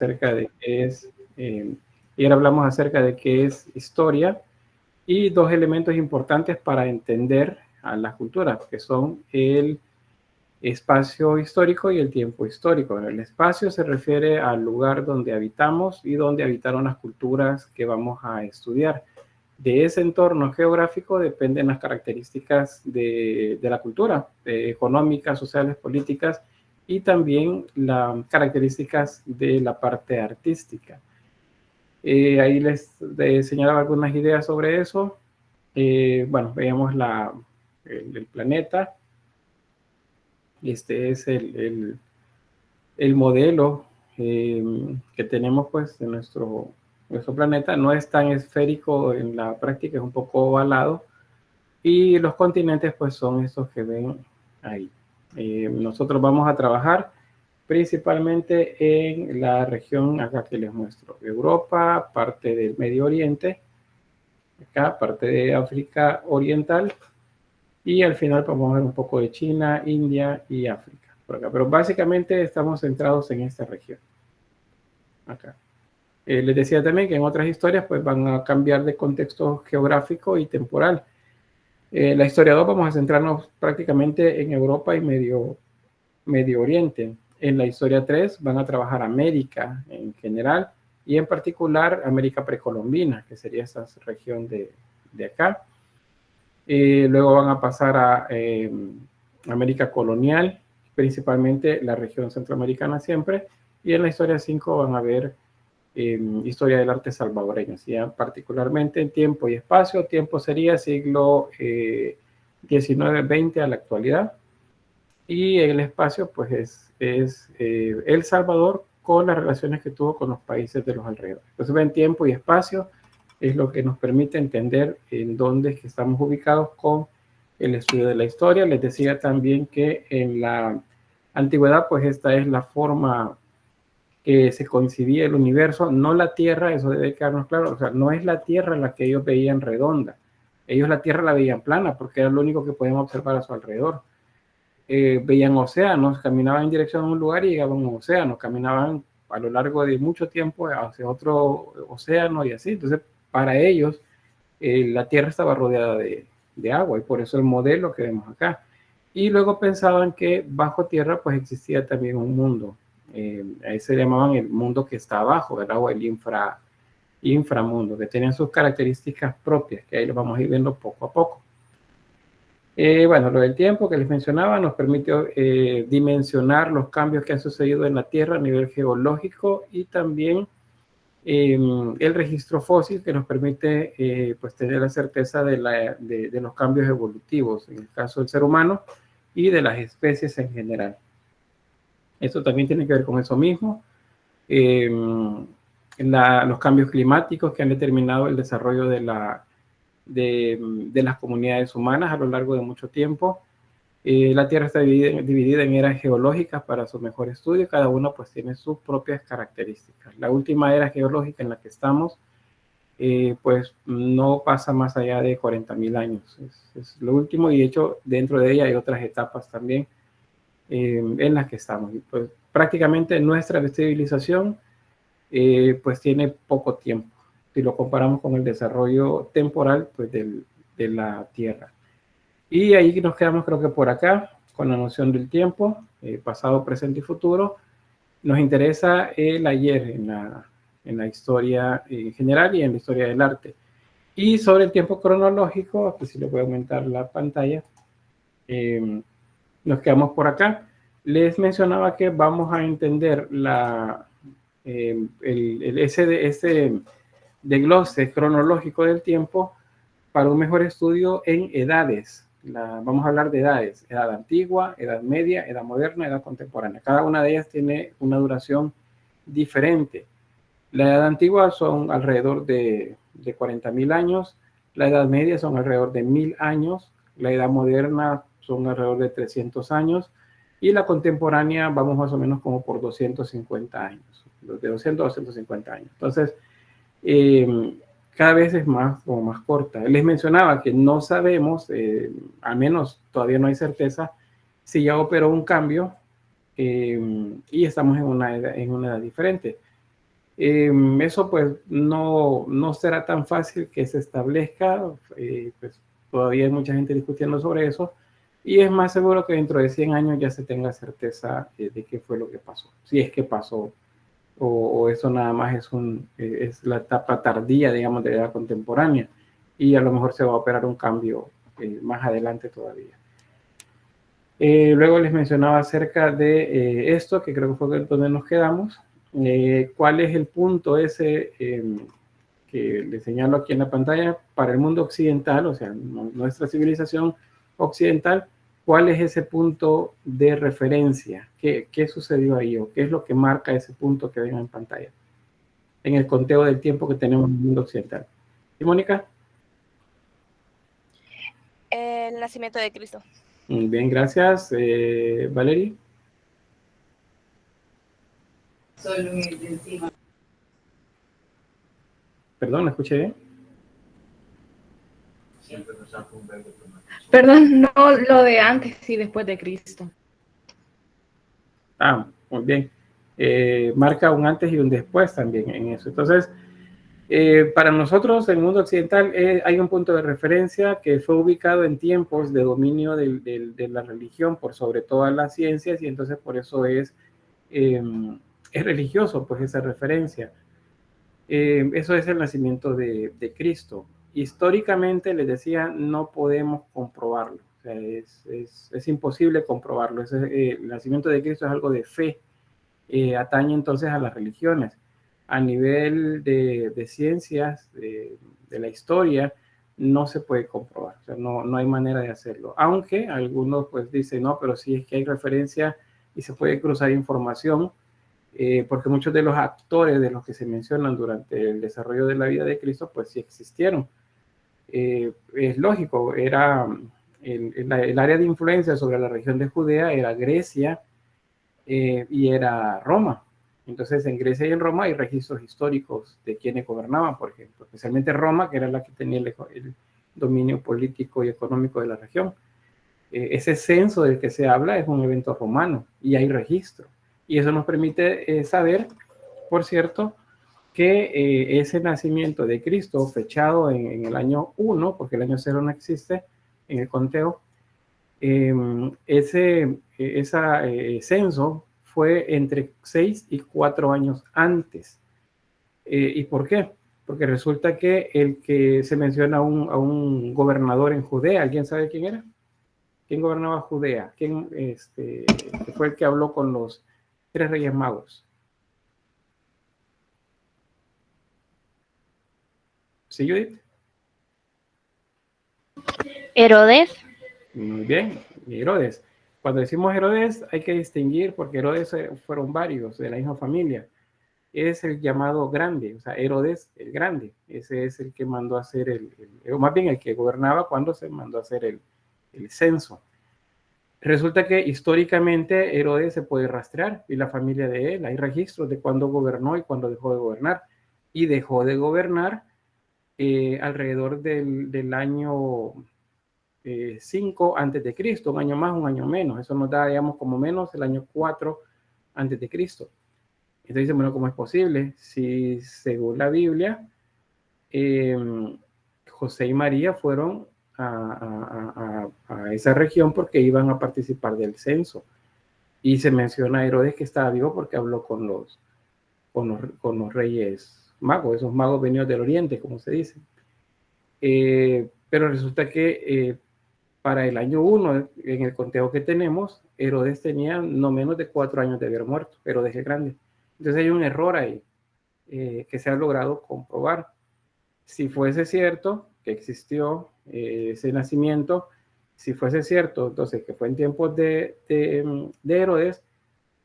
acerca de qué es, y ahora hablamos acerca de qué es historia y dos elementos importantes para entender a las culturas, que son el espacio histórico y el tiempo histórico. El espacio se refiere al lugar donde habitamos y donde habitaron las culturas que vamos a estudiar. De ese entorno geográfico dependen las características de la cultura, económicas, sociales, políticas, y también las características de la parte artística. Ahí les señalaba algunas ideas sobre eso. Bueno, veamos el planeta. Este es el modelo que tenemos pues de nuestro planeta. No es tan esférico en la práctica, es un poco ovalado. Y los continentes pues son estos que ven ahí. Nosotros vamos a trabajar principalmente en la región acá que les muestro. Europa, parte del Medio Oriente, acá parte de África Oriental, y al final pues, vamos a ver un poco de China, India y África por acá. Pero básicamente estamos centrados en esta región. Acá. Les decía también que en otras historias pues van a cambiar de contexto geográfico y temporal. La historia 2 vamos a centrarnos prácticamente en Europa y Medio Oriente. En la historia 3 van a trabajar América en general y en particular América precolombina, que sería esta región de acá. Luego van a pasar a América colonial, principalmente la región centroamericana siempre. Y en la historia 5 van a ver historia del arte salvadoreño, ¿sí? Particularmente en tiempo y espacio. Tiempo sería siglo XIX-XX a la actualidad, y el espacio pues es El Salvador con las relaciones que tuvo con los países de los alrededores. Entonces ven, tiempo y espacio es lo que nos permite entender en dónde es que estamos ubicados con el estudio de la historia. Les decía también que en la antigüedad pues esta es la forma que se concibía el universo, no la Tierra, eso debe quedarnos claro, o sea, no es la Tierra la que ellos veían redonda, ellos la Tierra la veían plana porque era lo único que podían observar a su alrededor. Veían océanos, caminaban en dirección a un lugar y llegaban a un océano, caminaban a lo largo de mucho tiempo hacia otro océano y así. Entonces, para ellos, la Tierra estaba rodeada de agua, y por eso el modelo que vemos acá. Y luego pensaban que bajo tierra pues existía también un mundo. Ahí se llamaban el mundo que está abajo del agua, el inframundo, que tenían sus características propias, que ahí lo vamos a ir viendo poco a poco. Bueno, lo del tiempo que les mencionaba nos permite dimensionar los cambios que han sucedido en la Tierra a nivel geológico, y también el registro fósil que nos permite pues tener la certeza de los cambios evolutivos, en el caso del ser humano y de las especies en general. Esto también tiene que ver con eso mismo. Los cambios climáticos que han determinado el desarrollo de las comunidades humanas a lo largo de mucho tiempo. La Tierra está dividida en eras geológicas para su mejor estudio. Cada una pues tiene sus propias características. La última era geológica en la que estamos pues no pasa más allá de 40.000 años. Es lo último, y de hecho dentro de ella hay otras etapas también en las que estamos. Y pues prácticamente nuestra civilización pues tiene poco tiempo si lo comparamos con el desarrollo temporal pues de la Tierra. Y ahí nos quedamos, creo que por acá, con la noción del tiempo, pasado, presente y futuro. Nos interesa el ayer en la historia en general y en la historia del arte. Y sobre el tiempo cronológico, aquí sí le voy a aumentar la pantalla, nos quedamos por acá. Les mencionaba que vamos a entender ese desglose cronológico del tiempo para un mejor estudio en edades. Vamos a hablar de edades: edad antigua, edad media, edad moderna, edad contemporánea. Cada una de ellas tiene una duración diferente. La edad antigua son alrededor de 40.000 años, la edad media son alrededor de 1.000 años, la edad moderna son alrededor de 300 años, y la contemporánea vamos más o menos como por 250 años, de 200 a 250 años. Entonces, cada vez es más corta. Les mencionaba que no sabemos, al menos todavía no hay certeza, si ya operó un cambio y estamos en una edad diferente. Eso pues no será tan fácil que se establezca, pues todavía hay mucha gente discutiendo sobre eso, y es más seguro que dentro de 100 años ya se tenga certeza de qué fue lo que pasó, si es que pasó, o eso nada más es la etapa tardía, digamos, de la edad contemporánea, y a lo mejor se va a operar un cambio más adelante todavía. Luego les mencionaba acerca de esto, que creo que fue donde nos quedamos. ¿Cuál es el punto ese que les señalo aquí en la pantalla para el mundo occidental, o sea, nuestra civilización occidental? ¿Cuál es ese punto de referencia? ¿Qué sucedió ahí o qué es lo que marca ese punto que ven en pantalla? En el conteo del tiempo que tenemos en el mundo occidental. ¿Y Mónica? El nacimiento de Cristo. Muy bien, gracias. Valerie. Solo encima. Perdón, ¿la escuché bien? Perdón, no lo de antes y después de Cristo. Ah, muy bien. Marca un antes y un después también en eso. Entonces, para nosotros, en el mundo occidental, hay un punto de referencia que fue ubicado en tiempos de dominio de la religión por sobre todas las ciencias, y entonces por eso es religioso, pues esa referencia. Eso es el nacimiento de Cristo. Históricamente, les decía, no podemos comprobarlo. O sea, es imposible comprobarlo. El nacimiento de Cristo es algo de fe. Atañe entonces a las religiones. A nivel de ciencias, de la historia, no se puede comprobar. O sea, no hay manera de hacerlo. Aunque algunos pues dicen, no, pero sí es que hay referencia y se puede cruzar información. Porque muchos de los actores de los que se mencionan durante el desarrollo de la vida de Cristo, pues sí existieron. Es lógico, era el área de influencia sobre la región de Judea era Grecia y era Roma. Entonces en Grecia y en Roma hay registros históricos de quienes gobernaban, por ejemplo, especialmente Roma, que era la que tenía el dominio político y económico de la región. Ese censo del que se habla es un evento romano y hay registro. Y eso nos permite saber, por cierto, que ese nacimiento de Cristo, fechado en el año 1, porque el año 0 no existe en el conteo, ese censo fue entre 6 y 4 años antes. ¿Y por qué? Porque resulta que el que se menciona a un gobernador en Judea, ¿alguien sabe quién era? ¿Quién gobernaba Judea? ¿Quién fue el que habló con los 3 reyes magos? ¿Sí, Judith? Herodes. Muy bien, Herodes. Cuando decimos Herodes hay que distinguir, porque Herodes fueron varios de la misma familia. Es el llamado grande, o sea, Herodes el grande. Ese es el que mandó a hacer o más bien el que gobernaba cuando se mandó a hacer el censo. Resulta que históricamente Herodes se puede rastrear y la familia de él, hay registros de cuándo gobernó y cuándo dejó de gobernar. Y dejó de gobernar alrededor del año 5 antes de Cristo, un año más, un año menos. Eso nos da, digamos, como menos el año 4 antes de Cristo. Entonces dicen, bueno, ¿cómo es posible? Si según la Biblia, José y María fueron a esa región porque iban a participar del censo. Y se menciona a Herodes que estaba vivo porque habló con los reyes magos, esos magos venidos del oriente, como se dice. Pero resulta que para el año 1, en el conteo que tenemos, Herodes tenía no menos de 4 años de haber muerto, Herodes el Grande. Entonces hay un error ahí que se ha logrado comprobar. Si fuese cierto que existió ese nacimiento, si fuese cierto, entonces que fue en tiempos de Herodes,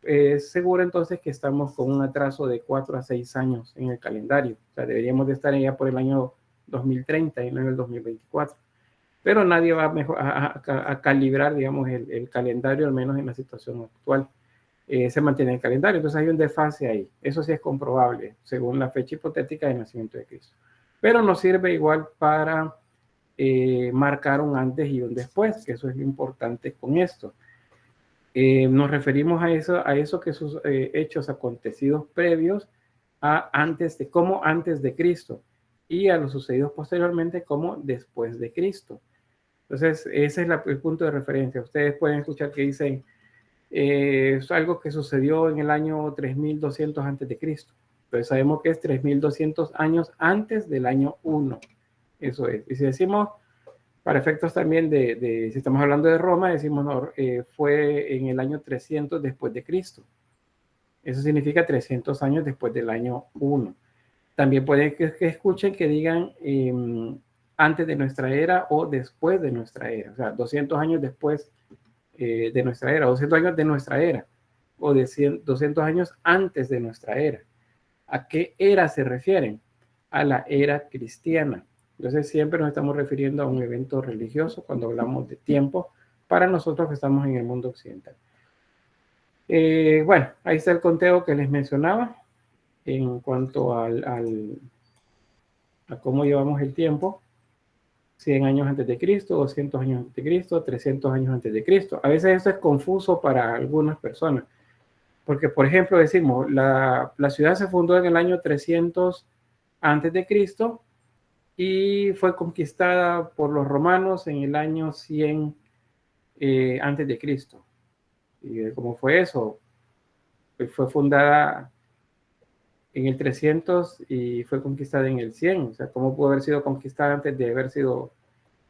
es seguro entonces que estamos con un atraso de 4 a 6 años en el calendario. O sea, deberíamos de estar ya por el año 2030 y no en el 2024. Pero nadie va a calibrar, digamos, el calendario, al menos en la situación actual. Se mantiene el calendario, entonces hay un desfase ahí. Eso sí es comprobable, según la fecha hipotética de nacimiento de Cristo. Pero nos sirve igual para marcar un antes y un después, que eso es lo importante con esto. Nos referimos a eso que esos hechos acontecidos previos como antes de Cristo, y a los sucedidos posteriormente como después de Cristo. Entonces, ese es el punto de referencia. Ustedes pueden escuchar que dicen, es algo que sucedió en el año 3200 antes de Cristo. Entonces sabemos que es 3200 años antes del año 1. Eso es. Y si decimos, para efectos también si estamos hablando de Roma, decimos, no, fue en el año 300 después de Cristo. Eso significa 300 años después del año 1. También pueden que escuchen que digan antes de nuestra era o después de nuestra era. O sea, 200 años después de nuestra era, 200 años de nuestra era, o de 200 años antes de nuestra era. ¿A qué era se refieren? A la era cristiana. Entonces siempre nos estamos refiriendo a un evento religioso cuando hablamos de tiempo para nosotros que estamos en el mundo occidental. Bueno, ahí está el conteo que les mencionaba en cuanto a cómo llevamos el tiempo. 100 años antes de Cristo, 200 años antes de Cristo, 300 años antes de Cristo. A veces esto es confuso para algunas personas, porque por ejemplo decimos, la ciudad se fundó en el año 300 antes de Cristo y fue conquistada por los romanos en el año 100 antes de Cristo. ¿Y cómo fue eso? Pues fue fundada en el 300 y fue conquistada en el 100. O sea, ¿cómo pudo haber sido conquistada antes de haber sido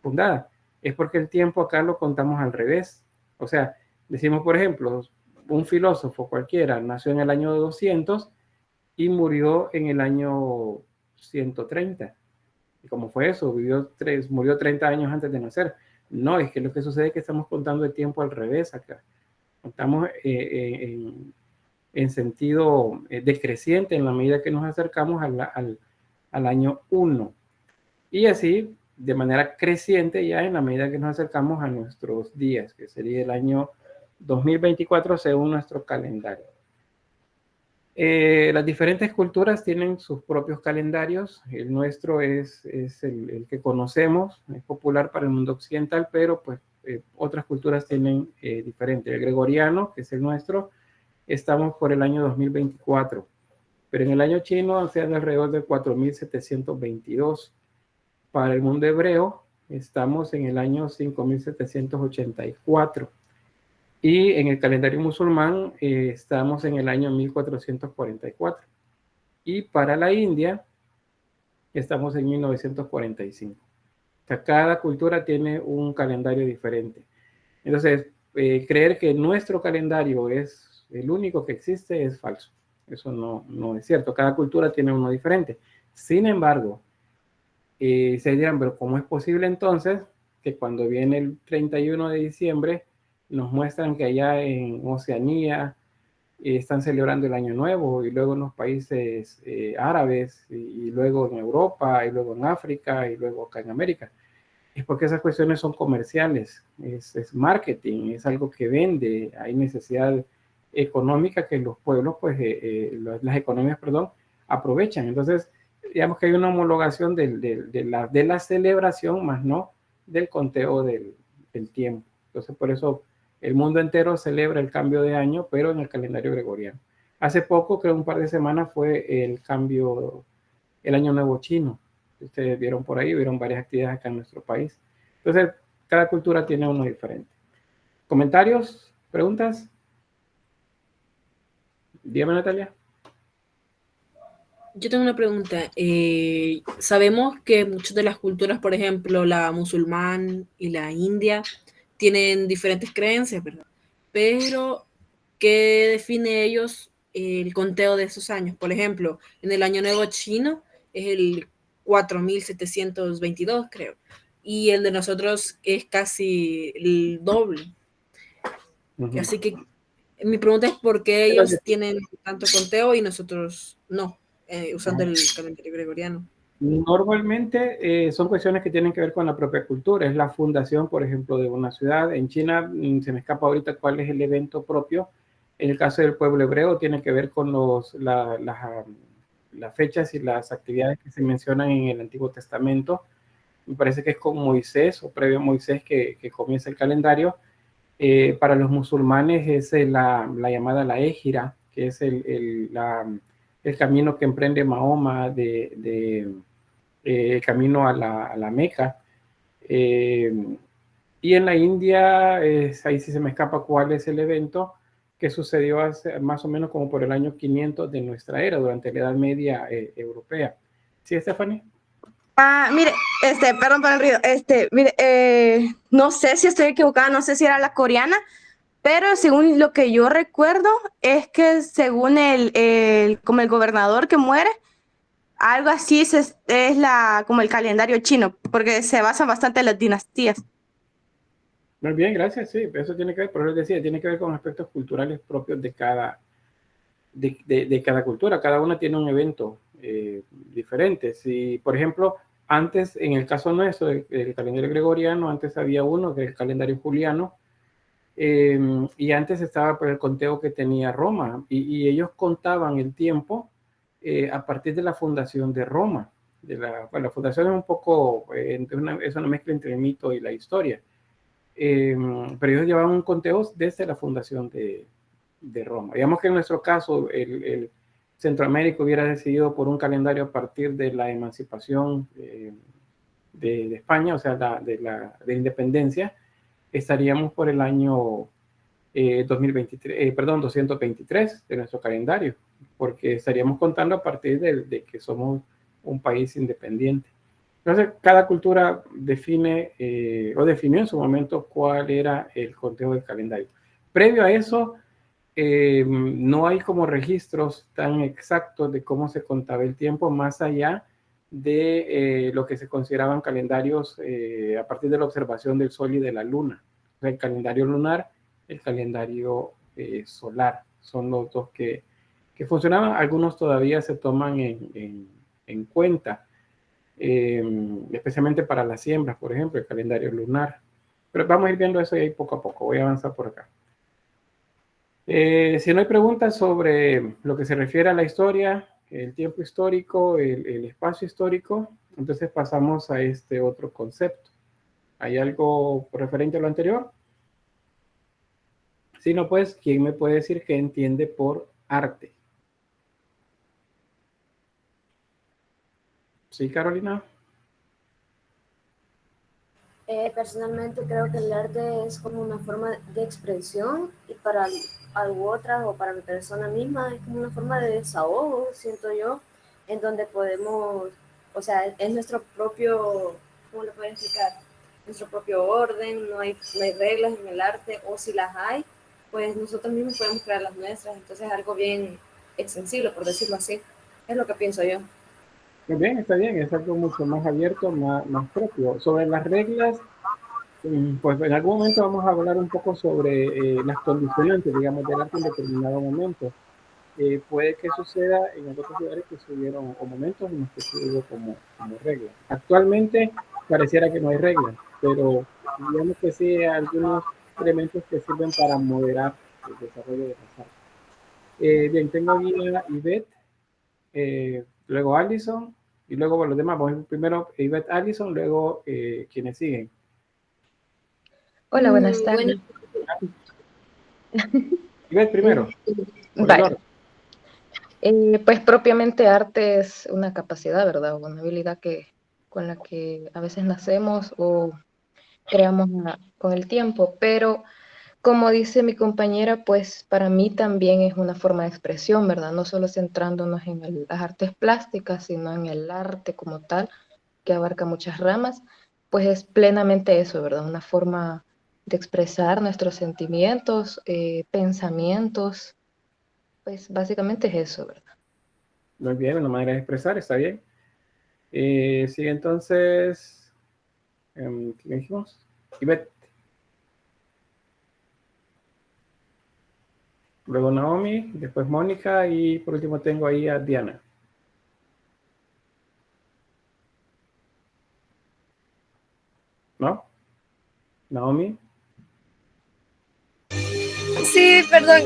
fundada? Es porque el tiempo acá lo contamos al revés. O sea, decimos, por ejemplo, un filósofo cualquiera nació en el año 200 y murió en el año 130. ¿Y cómo fue eso? Murió 30 años antes de nacer. No, es que lo que sucede es que estamos contando el tiempo al revés acá. Contamos en sentido decreciente en la medida que nos acercamos al año 1. Y así, de manera creciente ya en la medida que nos acercamos a nuestros días, que sería el año 2024 según nuestro calendario. Las diferentes culturas tienen sus propios calendarios. El nuestro es el que conocemos, es popular para el mundo occidental, pero pues otras culturas tienen diferente. El gregoriano, que es el nuestro, estamos por el año 2024, pero en el año chino se de alrededor de 4722. Para el mundo hebreo estamos en el año 5784 y en el calendario musulmán estamos en el año 1444 y para la India estamos en 1945. O sea, cada cultura tiene un calendario diferente. Entonces, creer que nuestro calendario es el único que existe es falso. Eso no es cierto. Cada cultura tiene uno diferente. Sin embargo, se dirán, pero ¿cómo es posible entonces que cuando viene el 31 de diciembre nos muestran que allá en Oceanía están celebrando el Año Nuevo y luego en los países árabes y luego en Europa y luego en África y luego acá en América? Es porque esas cuestiones son comerciales, es marketing, es algo que vende, hay necesidad económica que los pueblos, pues las economías, perdón, aprovechan. Entonces, digamos que hay una homologación de la celebración, más no del conteo del tiempo. Entonces, por eso el mundo entero celebra el cambio de año, pero en el calendario gregoriano. Hace poco, creo un par de semanas, fue el Año Nuevo chino. Ustedes vieron por ahí, vieron varias actividades acá en nuestro país. Entonces, cada cultura tiene uno diferente. ¿Comentarios? ¿Preguntas? Dígame, Natalia. Yo tengo una pregunta. Sabemos que muchas de las culturas, por ejemplo, la musulmán y la india, tienen diferentes creencias, ¿verdad? Pero, ¿qué define ellos el conteo de esos años? Por ejemplo, en el Año Nuevo chino es el 4722, creo. Y el de nosotros es casi el doble. Uh-huh. Así que mi pregunta es por qué ellos tienen tanto conteo y nosotros no, usando el calendario gregoriano. Normalmente son cuestiones que tienen que ver con la propia cultura. Es la fundación, por ejemplo, de una ciudad. En China, se me escapa ahorita cuál es el evento propio. En el caso del pueblo hebreo, tiene que ver con las fechas y las actividades que se mencionan en el Antiguo Testamento. Me parece que es con Moisés o previo a Moisés que comienza el calendario. Para los musulmanes es la llamada la Égira, que es el camino que emprende Mahoma el camino a la Meca. Y en la India, ahí sí se me escapa cuál es el evento que sucedió hace, más o menos como por el año 500 de nuestra era, durante la Edad Media europea. ¿Sí, Stephanie? Mire, perdón por el ruido. Mire, no sé si estoy equivocada, no sé si era la coreana, pero según lo que yo recuerdo, es que según como el gobernador que muere, algo así es como el calendario chino, porque se basa bastante en las dinastías. Muy bien, gracias. Sí, eso tiene que ver, por eso decía, tiene que ver con aspectos culturales propios de cada cultura. Cada una tiene un evento diferente. Si, por ejemplo, antes, en el caso nuestro, el calendario gregoriano, antes había uno, que es el calendario juliano, y antes estaba por el conteo que tenía Roma, y ellos contaban el tiempo a partir de la fundación de Roma. La fundación es un poco, es una mezcla entre el mito y la historia. Pero ellos llevaban un conteo desde la fundación de Roma. Digamos que en nuestro caso, el Centroamérica hubiera decidido por un calendario a partir de la emancipación de España, o sea, de la independencia, estaríamos por el año 223 de nuestro calendario, porque estaríamos contando a partir de que somos un país independiente. Entonces, cada cultura define o definió en su momento cuál era el conteo del calendario. Previo a eso, no hay como registros tan exactos de cómo se contaba el tiempo, más allá de lo que se consideraban calendarios a partir de la observación del sol y de la luna. O sea, el calendario lunar, el calendario solar, son los dos que funcionaban. Algunos todavía se toman en cuenta. Especialmente para las siembras, por ejemplo, el calendario lunar. Pero vamos a ir viendo eso ahí poco a poco. Voy a avanzar por acá. Si no hay preguntas sobre lo que se refiere a la historia, el tiempo histórico, el espacio histórico, entonces pasamos a este otro concepto. ¿Hay algo referente a lo anterior? Si no, pues, ¿quién me puede decir qué entiende por arte? ¿Sí, Carolina? Personalmente creo que el arte es como una forma de expresión y para algo otra o para mi persona misma es como una forma de desahogo, siento yo, en donde podemos, o sea, es nuestro propio, ¿cómo lo puedo explicar? Nuestro propio orden, no hay reglas en el arte, o si las hay, pues nosotros mismos podemos crear las nuestras, entonces es algo bien extensible, por decirlo así, es lo que pienso yo. Muy bien, está bien, es algo mucho más abierto, más propio. Sobre las reglas, pues en algún momento vamos a hablar un poco sobre las condicionantes, digamos, del arte en determinado momento. Puede que suceda en otros lugares que se hubieron, o momentos en los que se hubo como reglas. Actualmente pareciera que no hay reglas, pero digamos que sí hay algunos elementos que sirven para moderar el desarrollo de las artes. Bien, tengo aquí a Ivette, luego Allison, y luego bueno, los demás. Vamos primero Ivette, Allison, luego quienes siguen. Hola, buenas tardes. Ivette primero. Vale. Pues propiamente arte es una capacidad, ¿verdad? O una habilidad con la que a veces nacemos o creamos con el tiempo, pero como dice mi compañera, pues para mí también es una forma de expresión, ¿verdad? No solo centrándonos en las artes plásticas, sino en el arte como tal, que abarca muchas ramas, pues es plenamente eso, ¿verdad? Una forma de expresar nuestros sentimientos, pensamientos, pues básicamente es eso, ¿verdad? Muy bien, una manera de expresar, está bien. Sigue entonces, ¿qué dijimos? Ivette. Luego Naomi, después Mónica y por último tengo ahí a Diana. ¿No? Naomi. Sí, perdón,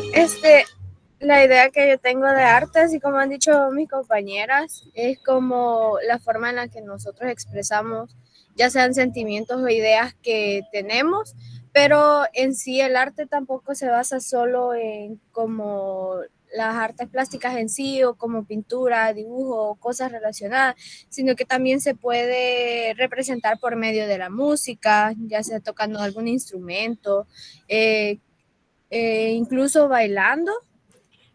la idea que yo tengo de arte, así como han dicho mis compañeras, es como la forma en la que nosotros expresamos, ya sean sentimientos o ideas que tenemos, pero en sí el arte tampoco se basa solo en como las artes plásticas en sí, o como pintura, dibujo, cosas relacionadas, sino que también se puede representar por medio de la música, ya sea tocando algún instrumento, incluso bailando,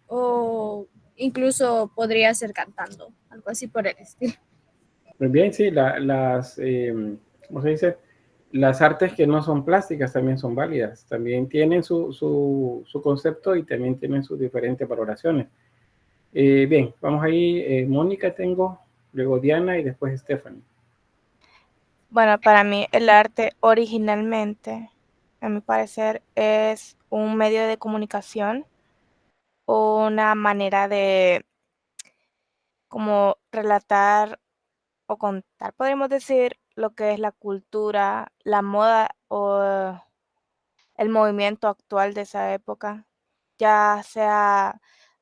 o incluso podría ser cantando, algo así por el estilo. Muy bien, sí, ¿cómo se dice? Las artes que no son plásticas también son válidas, también tienen su concepto y también tienen sus diferentes valoraciones. Bien, vamos ahí, Mónica tengo, luego Diana y después Stephanie. Bueno, para mí el arte originalmente, a mi parecer, es un medio de comunicación, una manera de como relatar o contar, podríamos decir, lo que es la cultura, la moda o el movimiento actual de esa época, ya sea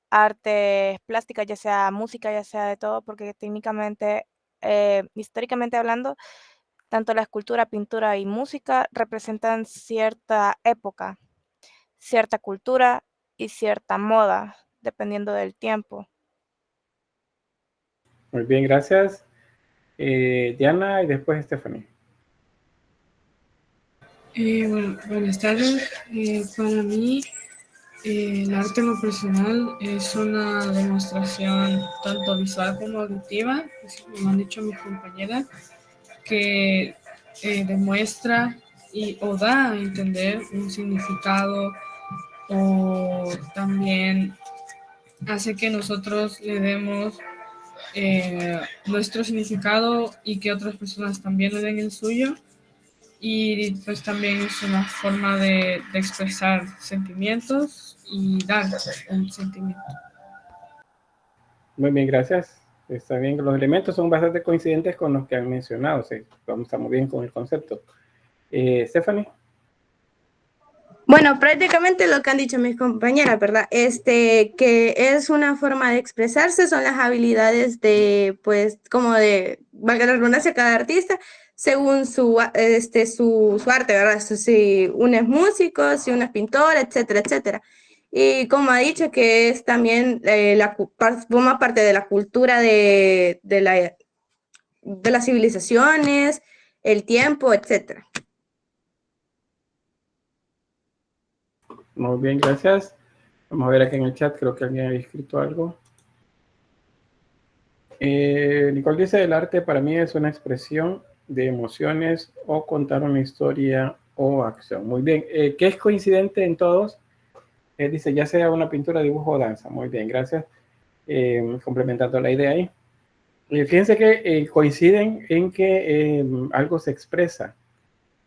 artes plásticas, ya sea música, ya sea de todo, porque técnicamente, históricamente hablando, tanto la escultura, pintura y música representan cierta época, cierta cultura y cierta moda, dependiendo del tiempo. Muy bien, gracias. Diana y después Stephanie. Bueno, buenas tardes. Para mí, el arte en lo personal es una demostración tanto visual como auditiva, como han dicho mis compañeras, que demuestra o da a entender un significado, o también hace que nosotros le demos nuestro significado y que otras personas también le den el suyo. Y pues también es una forma de expresar sentimientos y dar un sentimiento. Muy bien, gracias. Está bien, los elementos son bastante coincidentes con los que han mencionado, sí, estamos bien con el concepto. Stephanie. Bueno, prácticamente lo que han dicho mis compañeras, ¿verdad? Que es una forma de expresarse, son las habilidades de, pues, como de, valga la redundancia, cada artista, según su arte, ¿verdad? Si uno es músico, si uno es pintor, etcétera, etcétera. Y como ha dicho, que es también, forma parte de la cultura de las civilizaciones, el tiempo, etcétera. Muy bien, gracias. Vamos a ver aquí en el chat, creo que alguien había escrito algo. Nicole dice, el arte para mí es una expresión de emociones o contar una historia o acción. Muy bien, ¿qué es coincidente en todos? Dice, ya sea una pintura, dibujo o danza. Muy bien, gracias. Complementando la idea ahí. Fíjense que coinciden en que algo se expresa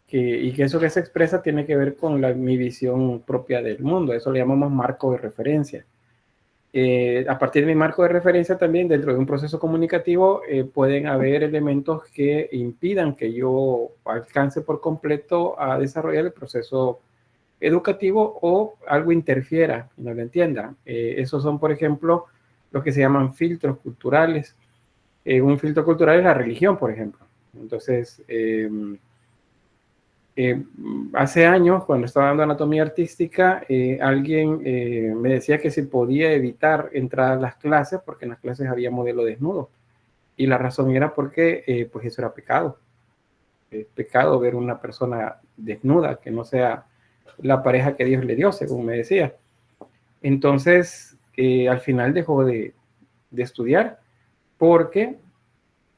y que eso que se expresa tiene que ver con mi visión propia del mundo. Eso le llamamos marco de referencia. A partir de mi marco de referencia también, dentro de un proceso comunicativo, pueden haber elementos que impidan que yo alcance por completo a desarrollar el proceso educativo o algo interfiera y no lo entienda. Esos son, por ejemplo, los que se llaman filtros culturales. Un filtro cultural es la religión, por ejemplo. Entonces, hace años, cuando estaba dando anatomía artística, alguien me decía que se podía evitar entrar a las clases porque en las clases había modelo desnudo. Y la razón era porque pues eso era pecado. Es pecado ver una persona desnuda, que no sea la pareja que Dios le dio, según me decía. Entonces, al final dejó de estudiar porque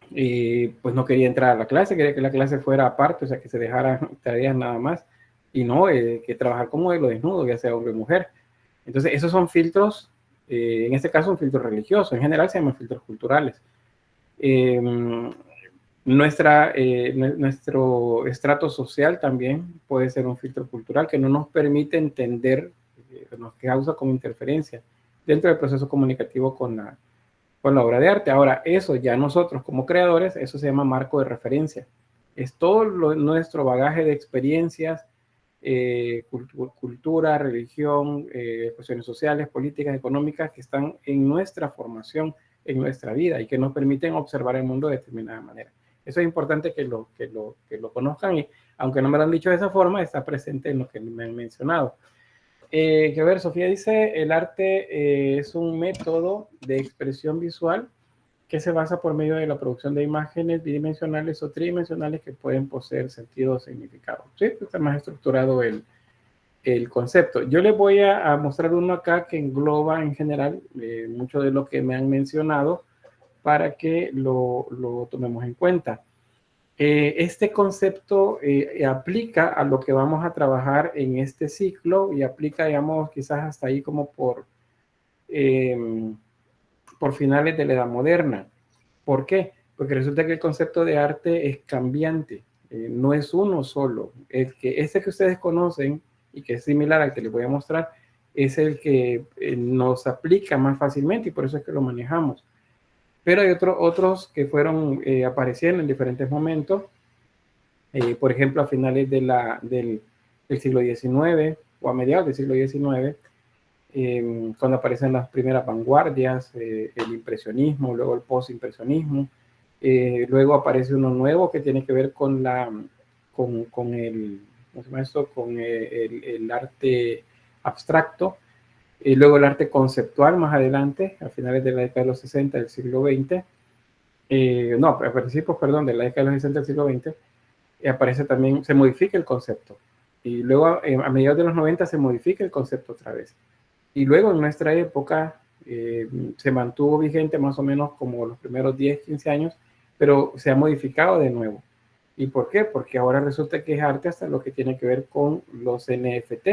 pues no quería entrar a la clase, quería que la clase fuera aparte, o sea, que se dejaran tareas nada más, y no que trabajar como modelo desnudo, ya sea hombre o mujer. Entonces, esos son filtros, en este caso un filtro religioso, en general se llaman filtros culturales. Nuestro estrato social también puede ser un filtro cultural que no nos permite entender, nos causa como interferencia dentro del proceso comunicativo con la obra de arte. Ahora, eso ya nosotros como creadores, eso se llama marco de referencia. Es todo nuestro bagaje de experiencias, cultura, religión, cuestiones sociales, políticas, económicas que están en nuestra formación, en nuestra vida y que nos permiten observar el mundo de determinada manera. Eso es importante que lo conozcan y aunque no me lo han dicho de esa forma, está presente en lo que me han mencionado. Que a ver, Sofía dice, el arte es un método de expresión visual que se basa por medio de la producción de imágenes bidimensionales o tridimensionales que pueden poseer sentido o significado. Sí, está más estructurado el concepto. Yo les voy a mostrar uno acá que engloba en general mucho de lo que me han mencionado para que lo tomemos en cuenta. Este concepto aplica a lo que vamos a trabajar en este ciclo y aplica, digamos, quizás hasta ahí como por finales de la Edad Moderna. ¿Por qué? Porque resulta que el concepto de arte es cambiante, no es uno solo. Este que ustedes conocen y que es similar al que les voy a mostrar es el que nos aplica más fácilmente y por eso es que lo manejamos. Pero hay otros que fueron apareciendo en diferentes momentos, por ejemplo, a finales del siglo XIX o a mediados del siglo XIX, cuando aparecen las primeras vanguardias, el impresionismo, luego el postimpresionismo, luego aparece uno nuevo que tiene que ver con el arte abstracto, y luego el arte conceptual más adelante, a finales de la década de los 60 del siglo XX, a principios, perdón, de la década de los 60 del siglo XX, aparece también, se modifica el concepto, y luego a mediados de los 90 se modifica el concepto otra vez, y luego en nuestra época se mantuvo vigente más o menos como los primeros 10, 15 años, pero se ha modificado de nuevo. ¿Y por qué? Porque ahora resulta que es arte hasta lo que tiene que ver con los NFT.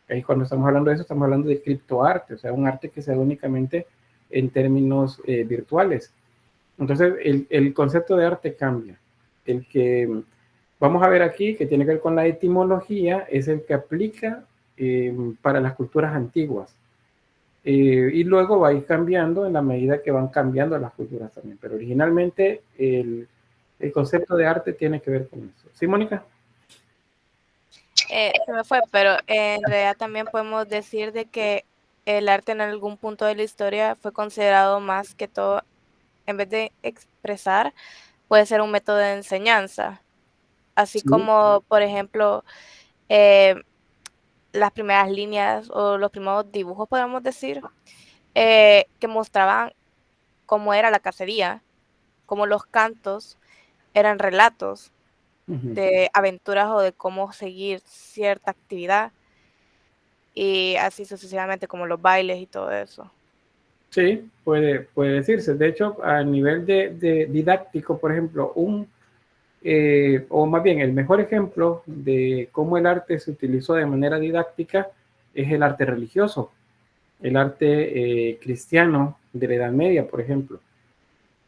Ahí cuando estamos hablando de eso, estamos hablando de criptoarte, o sea, un arte que se da únicamente en términos virtuales. Entonces, el concepto de arte cambia. El que vamos a ver aquí, que tiene que ver con la etimología, es el que aplica para las culturas antiguas. Y luego va a ir cambiando en la medida que van cambiando las culturas también. Pero originalmente el concepto de arte tiene que ver con eso. ¿Sí, Mónica? Se me fue, pero en realidad también podemos decir de que el arte en algún punto de la historia fue considerado más que todo, en vez de expresar, puede ser un método de enseñanza. Así Sí. como, por ejemplo, las primeras líneas o los primeros dibujos, podemos decir, que mostraban cómo era la cacería, cómo los cantos eran relatos de aventuras o de cómo seguir cierta actividad y así sucesivamente como los bailes y todo eso. Sí, puede decirse. De hecho, a nivel de didáctico, por ejemplo, o más bien el mejor ejemplo de cómo el arte se utilizó de manera didáctica es el arte religioso, el arte cristiano de la Edad Media, por ejemplo.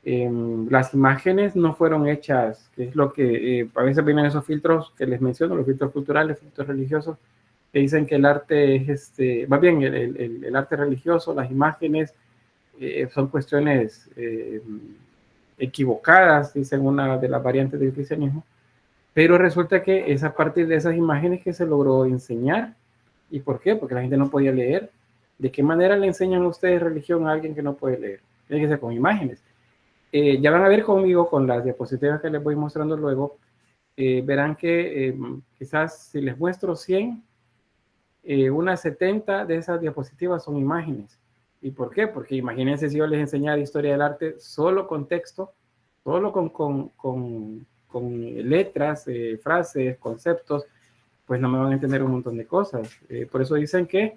Las imágenes no fueron hechas, que es lo que a veces vienen esos filtros que les menciono, los filtros culturales, filtros religiosos, que dicen que el arte es más bien el arte religioso, las imágenes son cuestiones equivocadas, dicen una de las variantes del cristianismo, pero resulta que es a partir de esas imágenes que se logró enseñar. ¿Y por qué? Porque la gente no podía leer. ¿De qué manera le enseñan ustedes religión a alguien que no puede leer? Tiene que ser con imágenes. Ya van a ver conmigo con las diapositivas que les voy mostrando luego, verán que quizás si les muestro 100, unas 70 de esas diapositivas son imágenes. ¿Y por qué? Porque imagínense si yo les enseñara historia del arte solo con texto, solo con letras, frases, conceptos, pues no me van a entender un montón de cosas. Por eso dicen que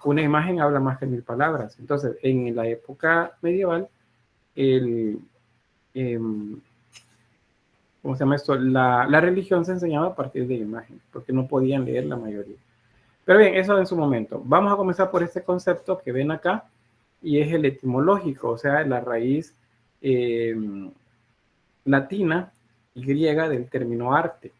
una imagen habla más que 1000 palabras. Entonces, en la época medieval, ¿cómo se llama esto? La religión se enseñaba a partir de imágenes, porque no podían leer la mayoría. Pero bien, eso en su momento. Vamos a comenzar por este concepto que ven acá, y es el etimológico, o sea, la raíz latina y griega del término arte.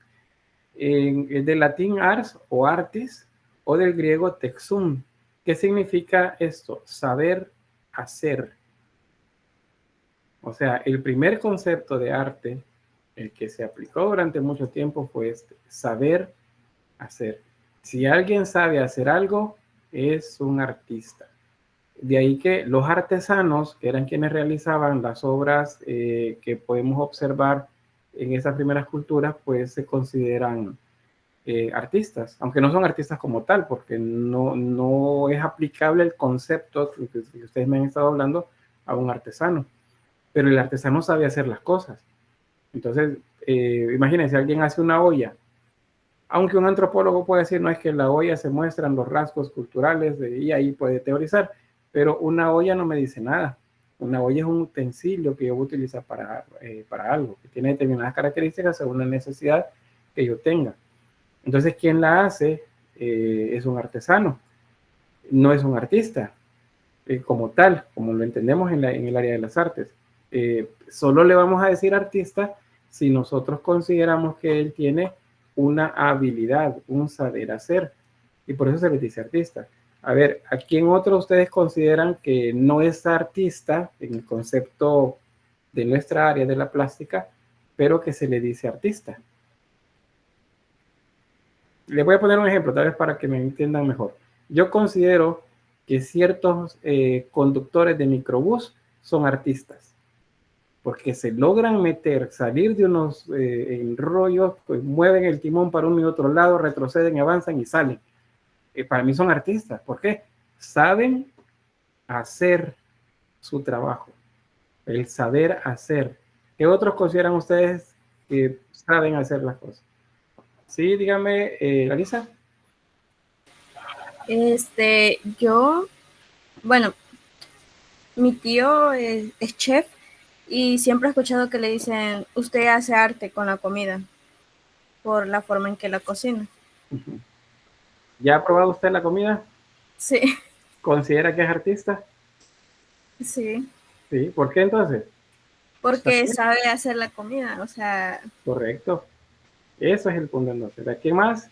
Del latín ars o artis, o del griego texum. ¿Qué significa esto? Saber hacer. O sea, el primer concepto de arte, el que se aplicó durante mucho tiempo, fue este: saber hacer. Si alguien sabe hacer algo, es un artista. De ahí que los artesanos, que eran quienes realizaban las obras que podemos observar en esas primeras culturas, pues se consideran artistas, aunque no son artistas como tal, porque no es aplicable el concepto que ustedes me han estado hablando a un artesano, pero el artesano sabe hacer las cosas. Entonces, imagínense, alguien hace una olla, aunque un antropólogo puede decir, no es que en la olla se muestran los rasgos culturales y ahí puede teorizar, pero una olla no me dice nada. Una olla es un utensilio que yo voy a utilizar para algo, que tiene determinadas características según la necesidad que yo tenga. Entonces, quien la hace es un artesano, no es un artista como tal, como lo entendemos en el área de las artes. Solo le vamos a decir artista si nosotros consideramos que él tiene una habilidad, un saber hacer, y por eso se les dice artista. A ver, ¿a quién otros ustedes consideran que no es artista en el concepto de nuestra área de la plástica, pero que se le dice artista? Les voy a poner un ejemplo, tal vez para que me entiendan mejor. Yo considero que ciertos conductores de microbús son artistas, porque se logran salir de unos enrollos, pues mueven el timón para uno y otro lado, retroceden, avanzan y salen. Para mí son artistas. ¿Por qué? Saben hacer su trabajo, el saber hacer. ¿Qué otros consideran ustedes que saben hacer las cosas? Sí, dígame, Larisa. Bueno, mi tío es chef y siempre he escuchado que le dicen, usted hace arte con la comida por la forma en que la cocina. ¿Ya ha probado usted la comida? Sí. ¿Considera que es artista? Sí. Sí, ¿por qué entonces? Porque sabe hacer la comida, o sea... Correcto. Eso es el punto entonces. ¿A quién más?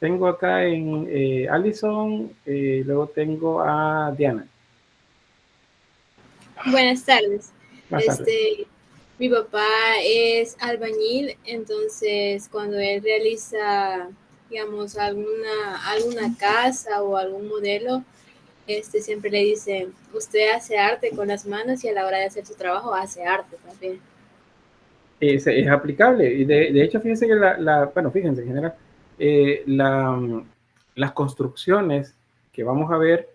Tengo acá en Alison, luego tengo a Diana. Buenas tardes. Buenas tardes. Mi papá es albañil, entonces cuando él realiza, digamos, alguna casa o algún modelo, siempre le dice, usted hace arte con las manos y a la hora de hacer su trabajo hace arte también. Es aplicable y de hecho fíjense que bueno, fíjense en general, las construcciones que vamos a ver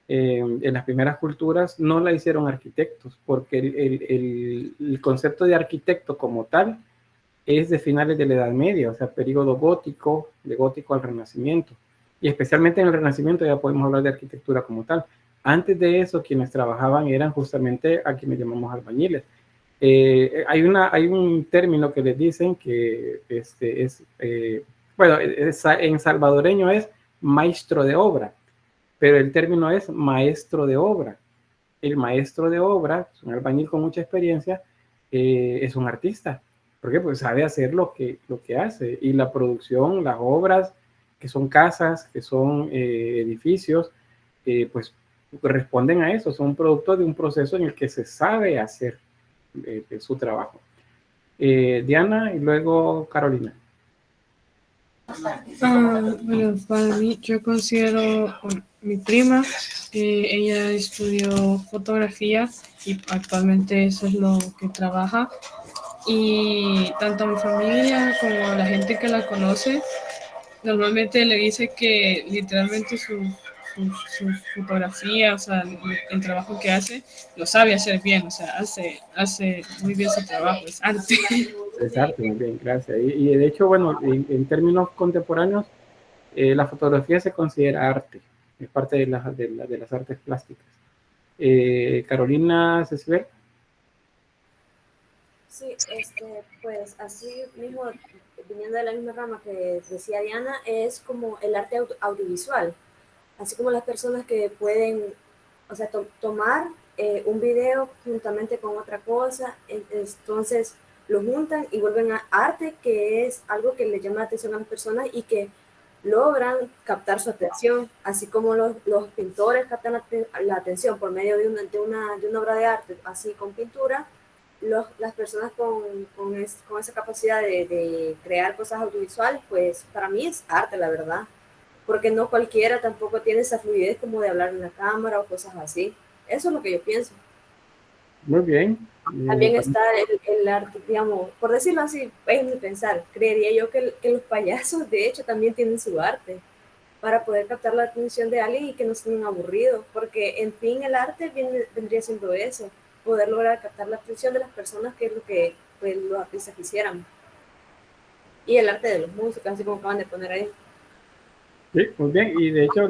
en las primeras culturas no la hicieron arquitectos, porque el concepto de arquitecto como tal es de finales de la Edad Media, o sea, periodo gótico, de gótico al Renacimiento, y especialmente en el Renacimiento ya podemos hablar de arquitectura como tal. Antes de eso, quienes trabajaban eran justamente a quienes llamamos albañiles. Hay un término que les dicen que en salvadoreño es maestro de obra, pero el término es maestro de obra. El maestro de obra, un albañil con mucha experiencia, es un artista, porque pues sabe hacer lo que hace, y la producción, las obras, que son casas, que son edificios, pues responden a eso, son producto de un proceso en el que se sabe hacer su trabajo. Diana y luego Carolina. Bueno, para mí, yo considero mi prima, ella estudió fotografía y actualmente eso es lo que trabaja. Y tanto mi familia como la gente que la conoce, normalmente le dice que literalmente su fotografía, o sea, el trabajo que hace, lo sabe hacer bien, o sea, hace muy bien su trabajo, es arte. Es arte, muy bien, gracias. Y de hecho, bueno, en términos contemporáneos, la fotografía se considera arte, es parte de las artes plásticas. Carolina Cecibel. Sí, pues así mismo, viniendo de la misma rama que decía Diana, es como el arte audiovisual, así como las personas que pueden, o sea, tomar un video juntamente con otra cosa, entonces lo juntan y vuelven a arte, que es algo que le llama la atención a las personas y que logran captar su atención, así como los pintores captan la atención por medio de una obra de arte, así con pintura. Las personas con esa capacidad de crear cosas audiovisuales, pues para mí es arte, la verdad, porque no cualquiera tampoco tiene esa fluidez como de hablar en la cámara o cosas así. Eso es lo que yo pienso. Muy bien. También está el arte, digamos, por decirlo así, es mi pensar, creería yo que los payasos de hecho también tienen su arte para poder captar la atención de alguien y que no estén aburridos, porque en fin el arte vendría siendo eso, poder lograr captar la atención de las personas, que es lo que pues, los artistas quisieran. Y el arte de los músicos, así como acaban de poner ahí. Sí, muy bien. Y de hecho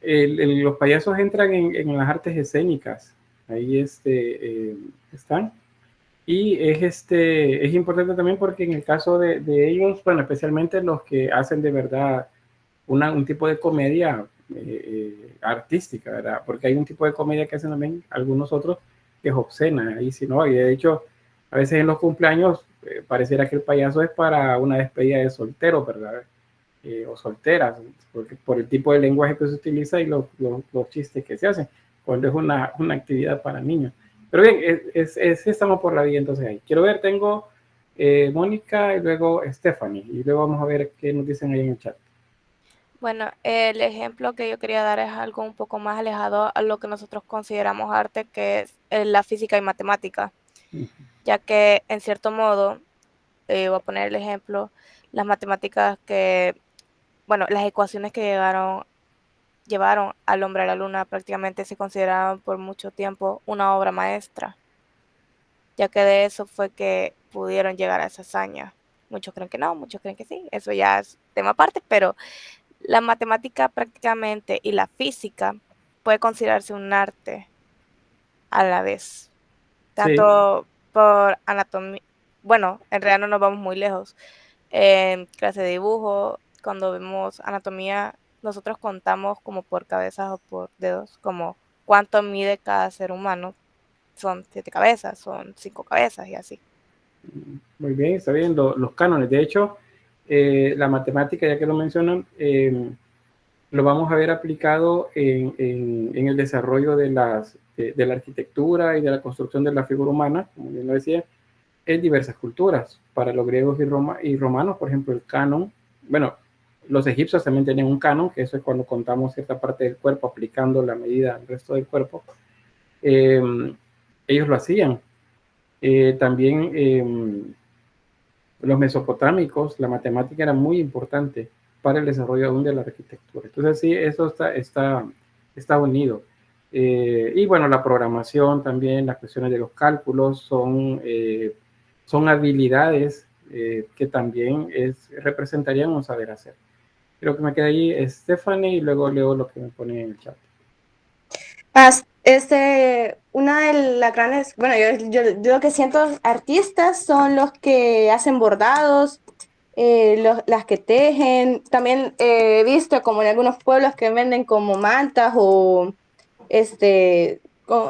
los payasos entran en las artes escénicas. Ahí están. Y es importante también porque en el caso de ellos, bueno, especialmente los que hacen de verdad un tipo de comedia artística, ¿verdad? Porque hay un tipo de comedia que hacen también algunos otros que es obscena. Ahí sí, ¿no? Y de hecho, a veces en los cumpleaños pareciera que el payaso es para una despedida de soltero, ¿verdad? O solteras, porque por el tipo de lenguaje que se utiliza y los chistes que se hacen, cuando es una actividad para niños. Pero bien, estamos por la vía entonces ahí. Quiero ver, tengo Mónica y luego Stephanie, y luego vamos a ver qué nos dicen ahí en el chat. Bueno, el ejemplo que yo quería dar es algo un poco más alejado a lo que nosotros consideramos arte, que es la física y matemática, ya que en cierto modo, voy a poner el ejemplo, las matemáticas las ecuaciones que llevaron al hombre a la luna prácticamente se consideraron por mucho tiempo una obra maestra, ya que de eso fue que pudieron llegar a esa hazaña. Muchos creen que no, muchos creen que sí, eso ya es tema aparte, pero la matemática prácticamente y la física puede considerarse un arte a la vez, tanto por anatomía, bueno, en realidad no nos vamos muy lejos. En clase de dibujo, cuando vemos anatomía, nosotros contamos como por cabezas o por dedos, como cuánto mide cada ser humano. Son 7 cabezas, son 5 cabezas y así. Muy bien, está bien, los cánones. De hecho, la matemática, ya que lo mencionan, lo vamos a ver aplicado en el desarrollo de la arquitectura y de la construcción de la figura humana, como bien lo decía, en diversas culturas. Para los griegos y romanos, por ejemplo, el canon, bueno, los egipcios también tenían un canon, que eso es cuando contamos cierta parte del cuerpo aplicando la medida al resto del cuerpo. Ellos lo hacían. También los mesopotámicos, la matemática era muy importante para el desarrollo aún de la arquitectura. Entonces sí, eso está unido. Y bueno, la programación también, las cuestiones de los cálculos son habilidades que también representarían un saber hacer. Creo que me queda ahí Stephanie y luego leo lo que me pone en el chat. Una de las grandes, bueno, yo lo que siento artistas son los que hacen bordados, las que tejen. También he visto como en algunos pueblos que venden como mantas o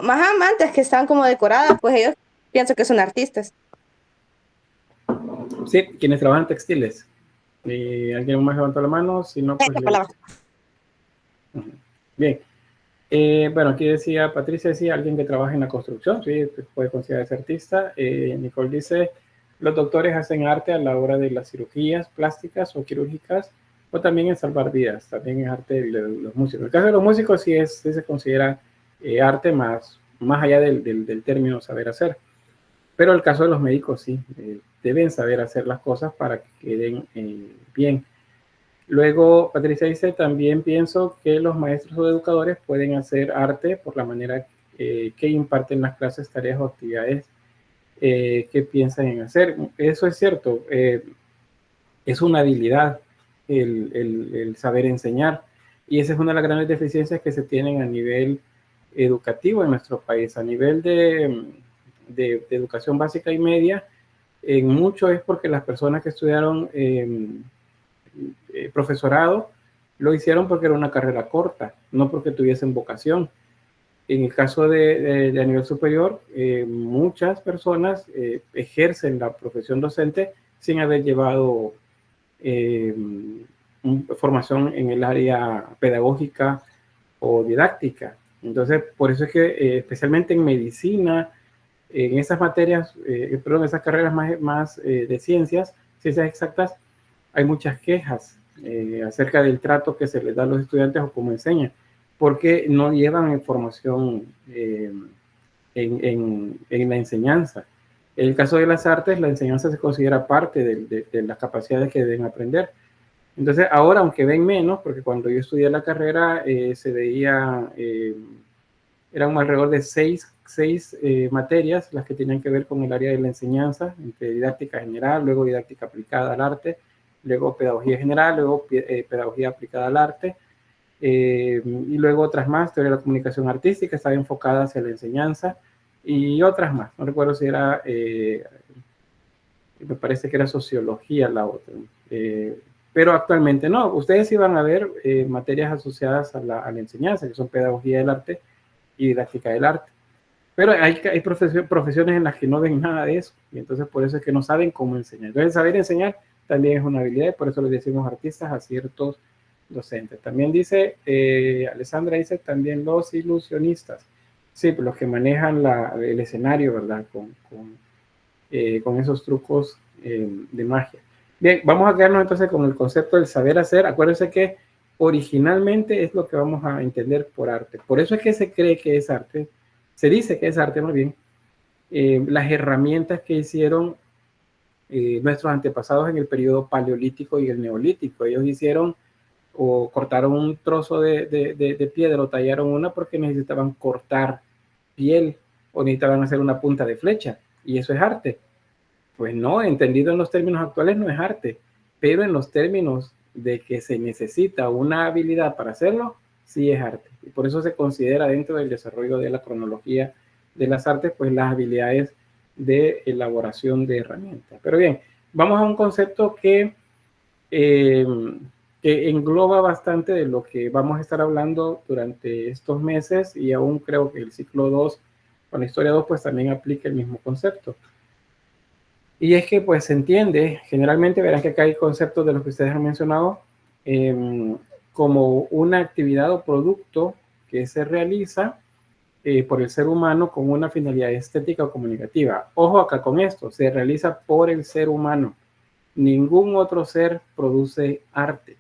mantas que están como decoradas, pues ellos pienso que son artistas. Sí, quienes trabajan textiles. ¿Alguien más levantó la mano? Si no, pues bien. Bueno, aquí decía, Patricia decía, alguien que trabaja en la construcción, sí, puede considerarse artista. Nicole dice, los doctores hacen arte a la hora de las cirugías plásticas o quirúrgicas, o también en salvar vidas, también es arte de los músicos. En el caso de los músicos sí se considera arte más allá del término saber hacer. Pero el caso de los médicos sí, deben saber hacer las cosas para que queden bien. Luego, Patricia dice, también pienso que los maestros o educadores pueden hacer arte por la manera que imparten las clases, tareas o actividades que piensan en hacer. Eso es cierto, es una habilidad el saber enseñar. Y esa es una de las grandes deficiencias que se tienen a nivel educativo en nuestro país. A nivel de educación básica y media, en mucho es porque las personas que estudiaron profesorado lo hicieron porque era una carrera corta, no porque tuviesen vocación. En el caso de a nivel superior, muchas personas ejercen la profesión docente sin haber llevado formación en el área pedagógica o didáctica. Entonces, por eso es que especialmente en medicina, en esas materias, esas carreras más de ciencias exactas, hay muchas quejas acerca del trato que se les da a los estudiantes o cómo enseñan, porque no llevan formación en la enseñanza. En el caso de las artes, la enseñanza se considera parte de las capacidades que deben aprender. Entonces, ahora, aunque ven menos, porque cuando yo estudié la carrera se veía, eran alrededor de seis materias las que tenían que ver con el área de la enseñanza, entre didáctica general, luego didáctica aplicada al arte, luego pedagogía general, luego pedagogía aplicada al arte, y luego otras más, teoría de la comunicación artística, estaba enfocada hacia la enseñanza, y otras más, no recuerdo si era, me parece que era sociología la otra, pero actualmente no. Ustedes sí van a ver materias asociadas a la enseñanza, que son pedagogía del arte y didáctica del arte, pero hay profesiones en las que no ven nada de eso, y entonces por eso es que no saben cómo enseñar. Entonces saber enseñar también es una habilidad, y por eso le decimos artistas a ciertos docentes. También dice, Alessandra dice también los ilusionistas, sí, los que manejan el escenario, ¿verdad? Con esos trucos de magia. Bien, vamos a quedarnos entonces con el concepto del saber hacer. Acuérdense que originalmente es lo que vamos a entender por arte. Por eso es que se cree que es arte, se dice que es arte más bien, las herramientas que hicieron nuestros antepasados en el periodo paleolítico y el neolítico. Ellos hicieron o cortaron un trozo de piedra o tallaron una porque necesitaban cortar piel o necesitaban hacer una punta de flecha, y eso es arte. Pues no, entendido en los términos actuales no es arte, pero en los términos de que se necesita una habilidad para hacerlo, sí es arte. Y por eso se considera dentro del desarrollo de la cronología de las artes, pues las habilidades de elaboración de herramientas. Pero bien, vamos a un concepto que engloba bastante de lo que vamos a estar hablando durante estos meses, y aún creo que el ciclo 2, con la historia 2, pues también aplica el mismo concepto. Y es que pues se entiende, generalmente verán que acá hay conceptos de los que ustedes han mencionado, como una actividad o producto que se realiza por el ser humano con una finalidad estética o comunicativa. Ojo acá con esto, se realiza por el ser humano. Ningún otro ser produce arte.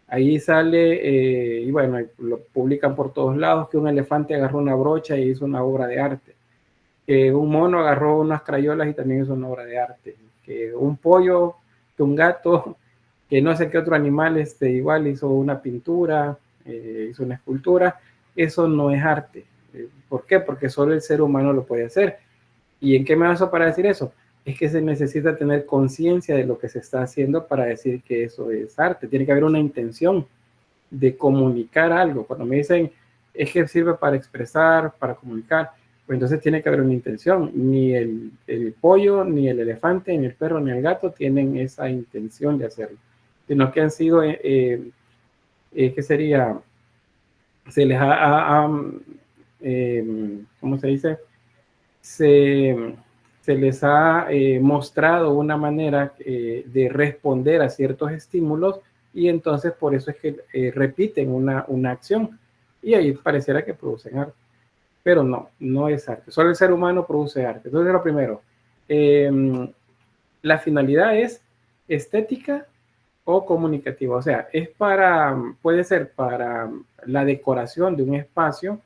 Ahí sale, y bueno, lo publican por todos lados, que un elefante agarró una brocha y hizo una obra de arte. Que un mono agarró unas crayolas y también hizo una obra de arte. Que un pollo, que un gato, que no sé qué otro animal igual hizo una pintura, hizo una escultura. Eso no es arte. ¿Por qué? Porque solo el ser humano lo puede hacer. ¿Y en qué me baso para decir eso? Es que se necesita tener conciencia de lo que se está haciendo para decir que eso es arte. Tiene que haber una intención de comunicar algo. Cuando me dicen, es que sirve para expresar, para comunicar, pues entonces tiene que haber una intención. Ni el pollo, ni el elefante, ni el perro, ni el gato tienen esa intención de hacerlo, sino que han sido, ¿qué sería? Se les ¿cómo se dice? Se les ha mostrado una manera de responder a ciertos estímulos, y entonces por eso es que repiten una acción, y ahí pareciera que producen arte. Pero no es arte. Solo el ser humano produce arte. Entonces, lo primero, la finalidad es estética o comunicativa. O sea, puede ser para la decoración de un espacio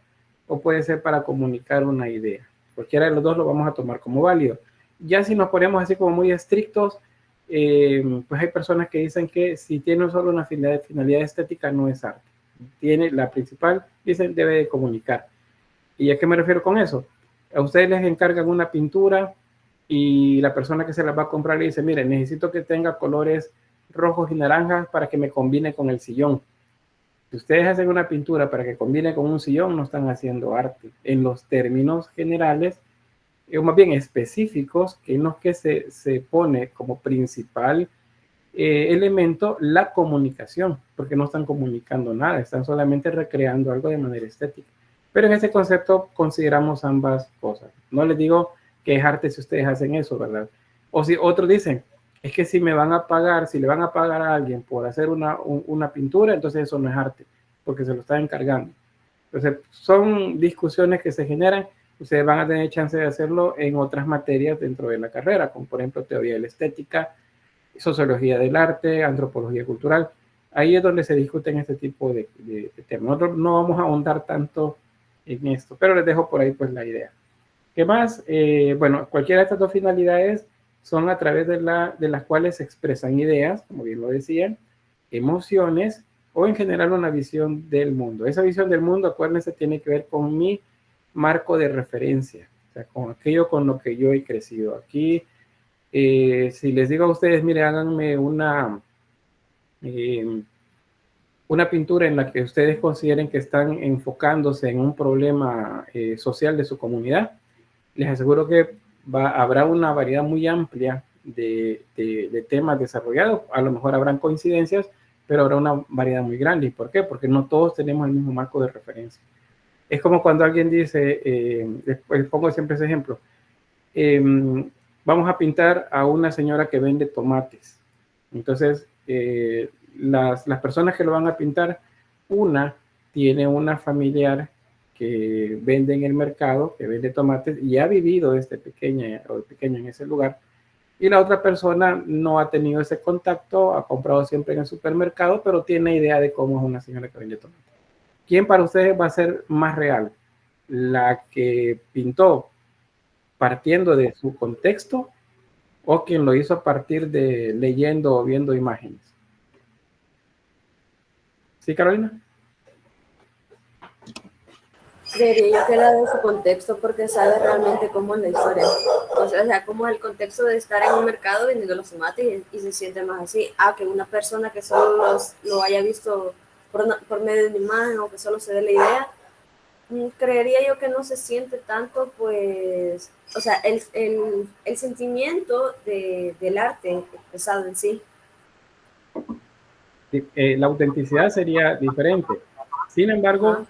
o puede ser para comunicar una idea. Cualquiera de los dos lo vamos a tomar como válido. Ya si nos ponemos así como muy estrictos, pues hay personas que dicen que si tiene solo una finalidad estética no es arte. Tiene la principal, dicen, debe de comunicar. ¿Y a qué me refiero con eso? A ustedes les encargan una pintura y la persona que se la va a comprar le dice, mire, necesito que tenga colores rojos y naranjas para que me combine con el sillón. Si ustedes hacen una pintura para que combine con un sillón, no están haciendo arte. En los términos generales, o más bien específicos, en los que se pone como principal elemento la comunicación, porque no están comunicando nada, están solamente recreando algo de manera estética. Pero en ese concepto consideramos ambas cosas. No les digo que es arte si ustedes hacen eso, ¿verdad? O si otros dicen, es que si le van a pagar a alguien por hacer una pintura, entonces eso no es arte, porque se lo están encargando. Entonces, son discusiones que se generan. Ustedes van a tener chance de hacerlo en otras materias dentro de la carrera, como por ejemplo teoría de la estética, sociología del arte, antropología cultural. Ahí es donde se discuten este tipo de temas. Nosotros no vamos a ahondar tanto en esto, pero les dejo por ahí pues la idea. ¿Qué más? Bueno, cualquiera de estas dos finalidades son a través de las cuales se expresan ideas, como bien lo decían, emociones o en general una visión del mundo. Esa visión del mundo, acuérdense, tiene que ver con mi marco de referencia, o sea, con aquello con lo que yo he crecido. Aquí, si les digo a ustedes, mire, háganme una pintura en la que ustedes consideren que están enfocándose en un problema social de su comunidad, les aseguro que habrá una variedad muy amplia de temas desarrollados. A lo mejor habrán coincidencias, pero habrá una variedad muy grande. ¿Y por qué? Porque no todos tenemos el mismo marco de referencia. Es como cuando alguien dice, les pongo siempre ese ejemplo, vamos a pintar a una señora que vende tomates. Entonces, las personas que lo van a pintar, una tiene una familiar que vende en el mercado, que vende tomates y ha vivido desde pequeño en ese lugar, y la otra persona no ha tenido ese contacto, ha comprado siempre en el supermercado, pero tiene idea de cómo es una señora que vende tomates. ¿Quién para ustedes va a ser más real? ¿La que pintó partiendo de su contexto o quien lo hizo a partir de leyendo o viendo imágenes? ¿Sí, Carolina? Creería yo que la de su contexto, porque sabe realmente cómo es la historia. O sea, cómo es el contexto de estar en un mercado vendiendo los tomates y se siente más así. Que una persona que solo lo haya visto por medio de una imagen o que solo se dé la idea, creería yo que no se siente tanto, pues, o sea, el sentimiento del arte expresado en sí. La autenticidad sería diferente. Sin embargo,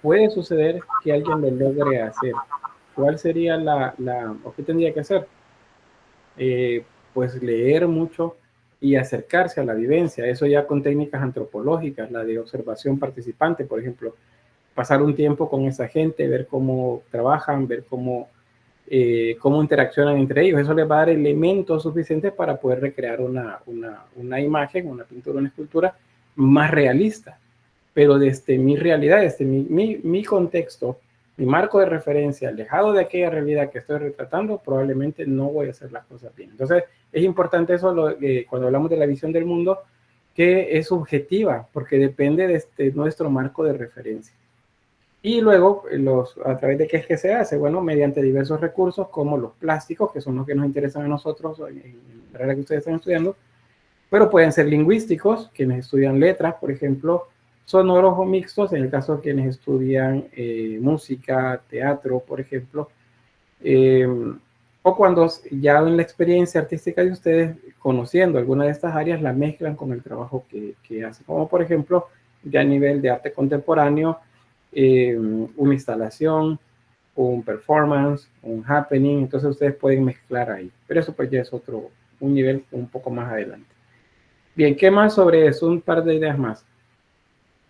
puede suceder que alguien lo logre hacer. ¿Cuál sería o qué tendría que hacer? Pues leer mucho y acercarse a la vivencia. Eso ya con técnicas antropológicas, la de observación participante, por ejemplo. Pasar un tiempo con esa gente, ver cómo trabajan, ver cómo interaccionan entre ellos. Eso les va a dar elementos suficientes para poder recrear una imagen, una pintura, una escultura más realista. Pero desde mi realidad, desde mi contexto, mi marco de referencia, alejado de aquella realidad que estoy retratando, probablemente no voy a hacer las cosas bien. Entonces, es importante eso cuando hablamos de la visión del mundo, que es subjetiva, porque depende de nuestro marco de referencia. Y luego, a través de qué es que se hace, bueno, mediante diversos recursos como los plásticos, que son los que nos interesan a nosotros en la carrera que ustedes están estudiando, pero pueden ser lingüísticos, quienes estudian letras, por ejemplo, sonoros o mixtos, en el caso de quienes estudian música, teatro, por ejemplo, o cuando ya en la experiencia artística de ustedes, conociendo alguna de estas áreas, la mezclan con el trabajo que hacen, como por ejemplo, ya a nivel de arte contemporáneo, una instalación, un performance, un happening, entonces ustedes pueden mezclar ahí, pero eso pues ya es un nivel un poco más adelante. Bien, ¿qué más sobre eso? Un par de ideas más.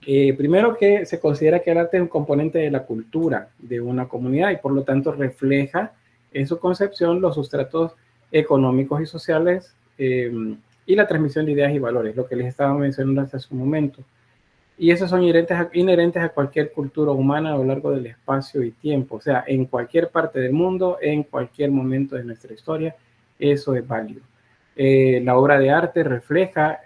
Primero, que se considera que el arte es un componente de la cultura de una comunidad y por lo tanto refleja en su concepción los sustratos económicos y sociales y la transmisión de ideas y valores, lo que les estaba mencionando hace un momento. Y esos son inherentes a cualquier cultura humana a lo largo del espacio y tiempo. O sea, en cualquier parte del mundo, en cualquier momento de nuestra historia, eso es válido. La obra de arte refleja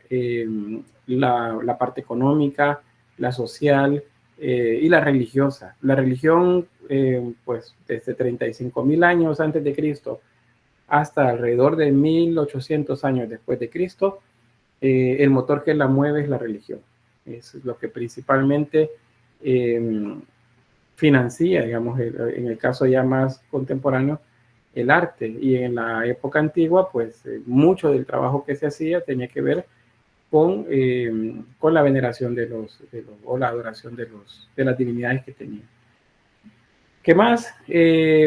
la parte económica, la social y la religiosa. La religión, pues desde 35,000 años antes de Cristo hasta alrededor de 1800 años después de Cristo, el motor que la mueve es la religión. Es lo que principalmente financia, digamos, en el caso ya más contemporáneo, el arte. Y en la época antigua, pues mucho del trabajo que se hacía tenía que ver con la veneración o la adoración de las divinidades que tenían. ¿Qué más?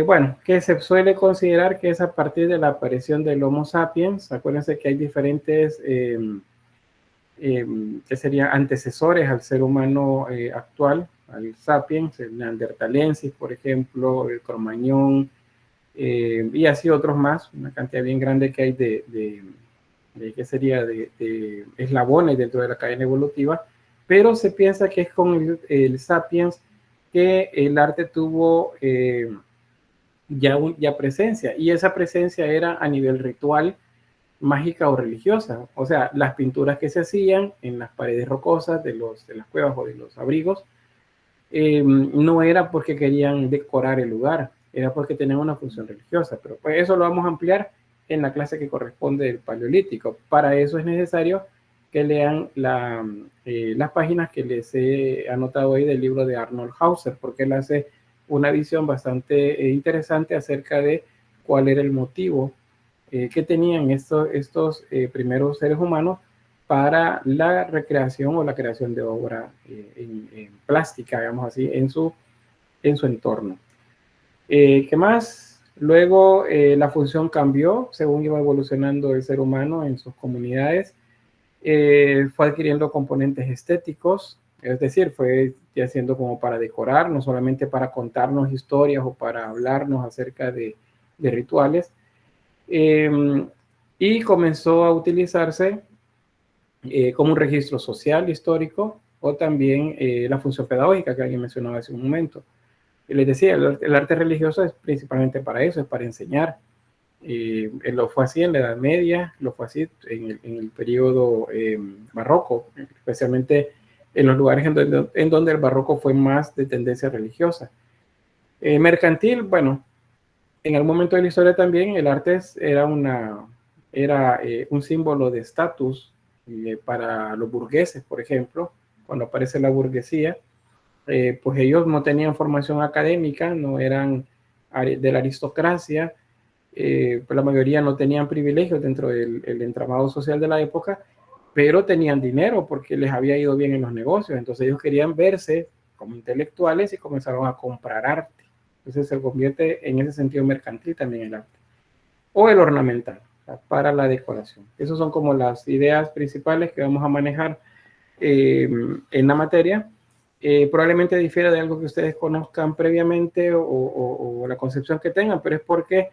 Bueno, que se suele considerar que es a partir de la aparición del Homo sapiens. Acuérdense que hay diferentes que serían antecesores al ser humano actual, al sapiens, el neandertalensis, por ejemplo, el cromañón, y así otros más, una cantidad bien grande que hay de eslabones dentro de la cadena evolutiva, pero se piensa que es con el sapiens que el arte tuvo ya presencia, y esa presencia era a nivel ritual, mágica o religiosa. O sea, las pinturas que se hacían en las paredes rocosas de las cuevas o de los abrigos, no era porque querían decorar el lugar, era porque tenían una función religiosa. Pero pues eso lo vamos a ampliar en la clase que corresponde del Paleolítico. Para eso es necesario que lean las páginas que les he anotado ahí del libro de Arnold Hauser, porque él hace una visión bastante interesante acerca de cuál era el motivo que tenían estos primeros seres humanos para la recreación o la creación de obra en plástica, digamos así, en su entorno. ¿Qué más? Luego la función cambió según iba evolucionando el ser humano en sus comunidades. Fue adquiriendo componentes estéticos, es decir, fue ya siendo como para decorar, no solamente para contarnos historias o para hablarnos acerca de rituales. Y comenzó a utilizarse como un registro social, histórico, o también la función pedagógica que alguien mencionaba hace un momento. Y les decía, el arte religioso es principalmente para eso, es para enseñar. Lo fue así en la Edad Media, lo fue así en el periodo barroco, especialmente en los lugares en donde el barroco fue más de tendencia religiosa. Mercantil, bueno, en algún momento de la historia también el arte era un símbolo de estatus para los burgueses, por ejemplo. Cuando aparece la burguesía, pues ellos no tenían formación académica, no eran de la aristocracia, pues la mayoría no tenían privilegios dentro del entramado social de la época, pero tenían dinero porque les había ido bien en los negocios. Entonces ellos querían verse como intelectuales y comenzaron a comprar arte. Entonces se convierte en ese sentido mercantil también el arte. O el ornamental, o sea, para la decoración. Esas son como las ideas principales que vamos a manejar en la materia. Probablemente difiera de algo que ustedes conozcan previamente o la concepción que tengan, pero es porque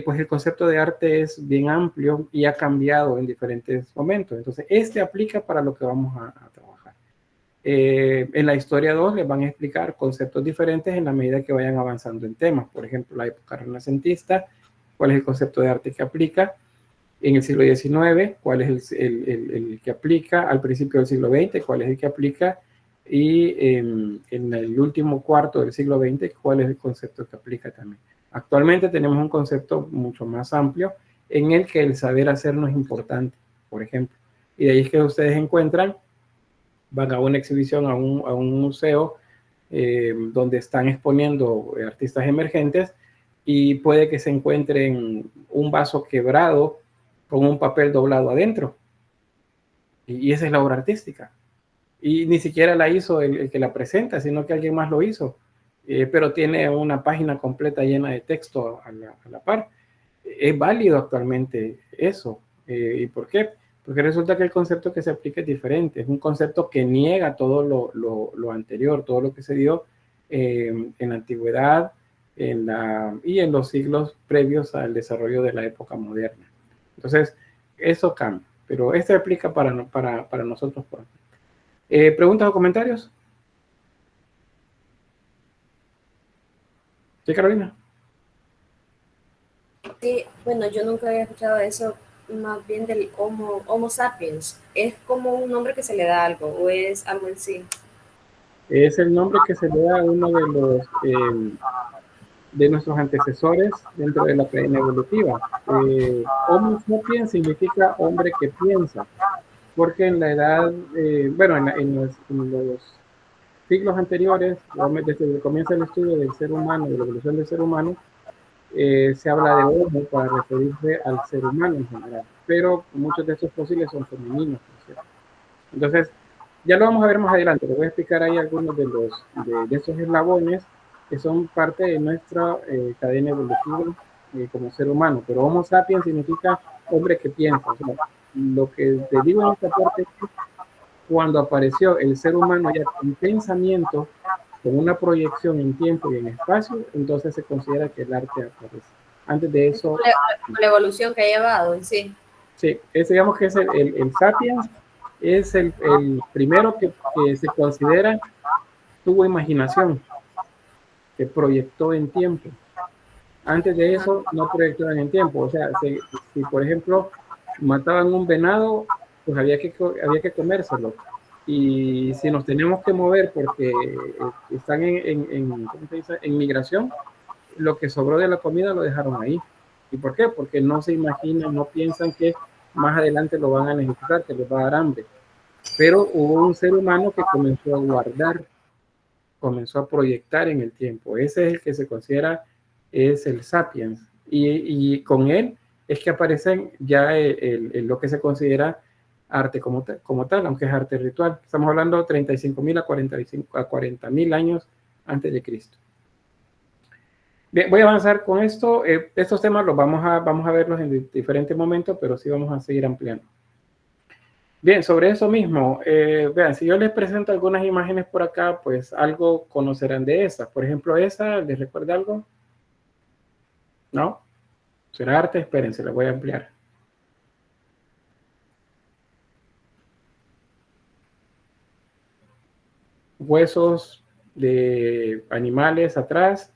pues el concepto de arte es bien amplio y ha cambiado en diferentes momentos. Entonces, aplica para lo que vamos a trabajar. En la historia 2 les van a explicar conceptos diferentes en la medida que vayan avanzando en temas. Por ejemplo, la época renacentista, cuál es el concepto de arte que aplica. En el siglo XIX, cuál es el que aplica. Al principio del siglo XX, cuál es el que aplica. Y en el último cuarto del siglo XX, cuál es el concepto que aplica también. Actualmente tenemos un concepto mucho más amplio en el que el saber hacer no es importante, por ejemplo. Y de ahí es que ustedes encuentran, van a una exhibición, a un museo donde están exponiendo artistas emergentes y puede que se encuentren un vaso quebrado con un papel doblado adentro. Y esa es la obra artística. Y ni siquiera la hizo el que la presenta, sino que alguien más lo hizo. Pero tiene una página completa llena de texto a la par. Es válido actualmente eso. ¿Y por qué? Porque resulta que el concepto que se aplica es diferente. Es un concepto que niega todo lo anterior, todo lo que se dio en la antigüedad y en los siglos previos al desarrollo de la época moderna. Entonces, eso cambia. Pero aplica para nosotros. ¿Preguntas o comentarios? Sí, Carolina. Sí, bueno, yo nunca había escuchado eso, más bien del Homo sapiens. ¿Es como un nombre que se le da a algo o es algo en sí? Es el nombre que se le da a uno de nuestros antecesores dentro de la cadena evolutiva. Homo sapiens significa hombre que piensa, porque en la edad, en los siglos anteriores, desde el comienzo del estudio del ser humano, de la evolución del ser humano, se habla de homo para referirse al ser humano en general, pero muchos de estos fósiles son femeninos, ¿cierto? Entonces, ya lo vamos a ver más adelante. Les voy a explicar ahí algunos de estos eslabones que son parte de nuestra cadena evolutiva como ser humano. Pero Homo sapiens significa hombre que piensa. O sea, lo que te digo en esta parte es que cuando apareció el ser humano ya con pensamiento, con una proyección en tiempo y en espacio, entonces se considera que el arte aparece. Antes de eso... La evolución que ha llevado en sí. Sí, digamos que es el sapiens, es el primero que se considera tuvo imaginación, que proyectó en tiempo. Antes de eso no proyectaban en tiempo. O sea, si por ejemplo mataban un venado, pues había que comérselo. Y si nos tenemos que mover porque están ¿cómo se dice? En migración, lo que sobró de la comida lo dejaron ahí. ¿Y por qué? Porque no se imaginan, no piensan que más adelante lo van a necesitar, que les va a dar hambre. Pero hubo un ser humano que comenzó a guardar, comenzó a proyectar en el tiempo. Ese es el que se considera, es el sapiens. Y con él es que aparecen ya lo que se considera arte como tal, aunque es arte ritual. Estamos hablando de 35.000 a 40.000 años antes de Cristo. Bien, voy a avanzar con esto. Estos temas los vamos a verlos en diferentes momentos, pero sí vamos a seguir ampliando. Bien, sobre eso mismo, vean, si yo les presento algunas imágenes por acá, pues algo conocerán de esas. Por ejemplo, esa, ¿les recuerda algo? ¿No? ¿Será arte? Espérense, les voy a ampliar. Huesos de animales atrás.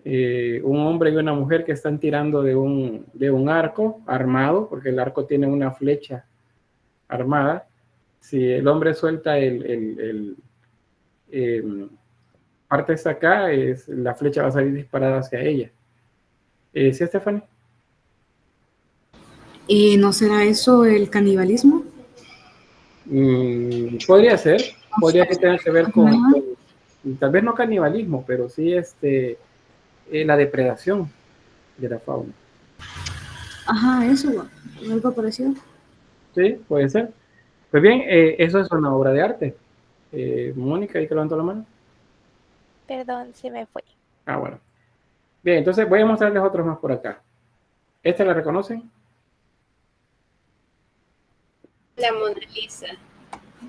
Un hombre y una mujer que están tirando de un arco armado, porque el arco tiene una flecha armada. Si el hombre suelta parte de acá, la flecha va a salir disparada hacia ella. ¿Sí, Stephanie? ¿Y no será eso el canibalismo? Podría ser, podría que tenga que ver con tal vez no canibalismo, pero sí la depredación de la fauna. Ajá, eso, algo parecido. Sí, puede ser. Pues bien, eso es una obra de arte. Mónica, ¿ahí que levantó la mano? Perdón, se me fue. Ah, bueno. Bien, entonces voy a mostrarles otros más por acá. ¿Esta la reconocen? La Mona Lisa.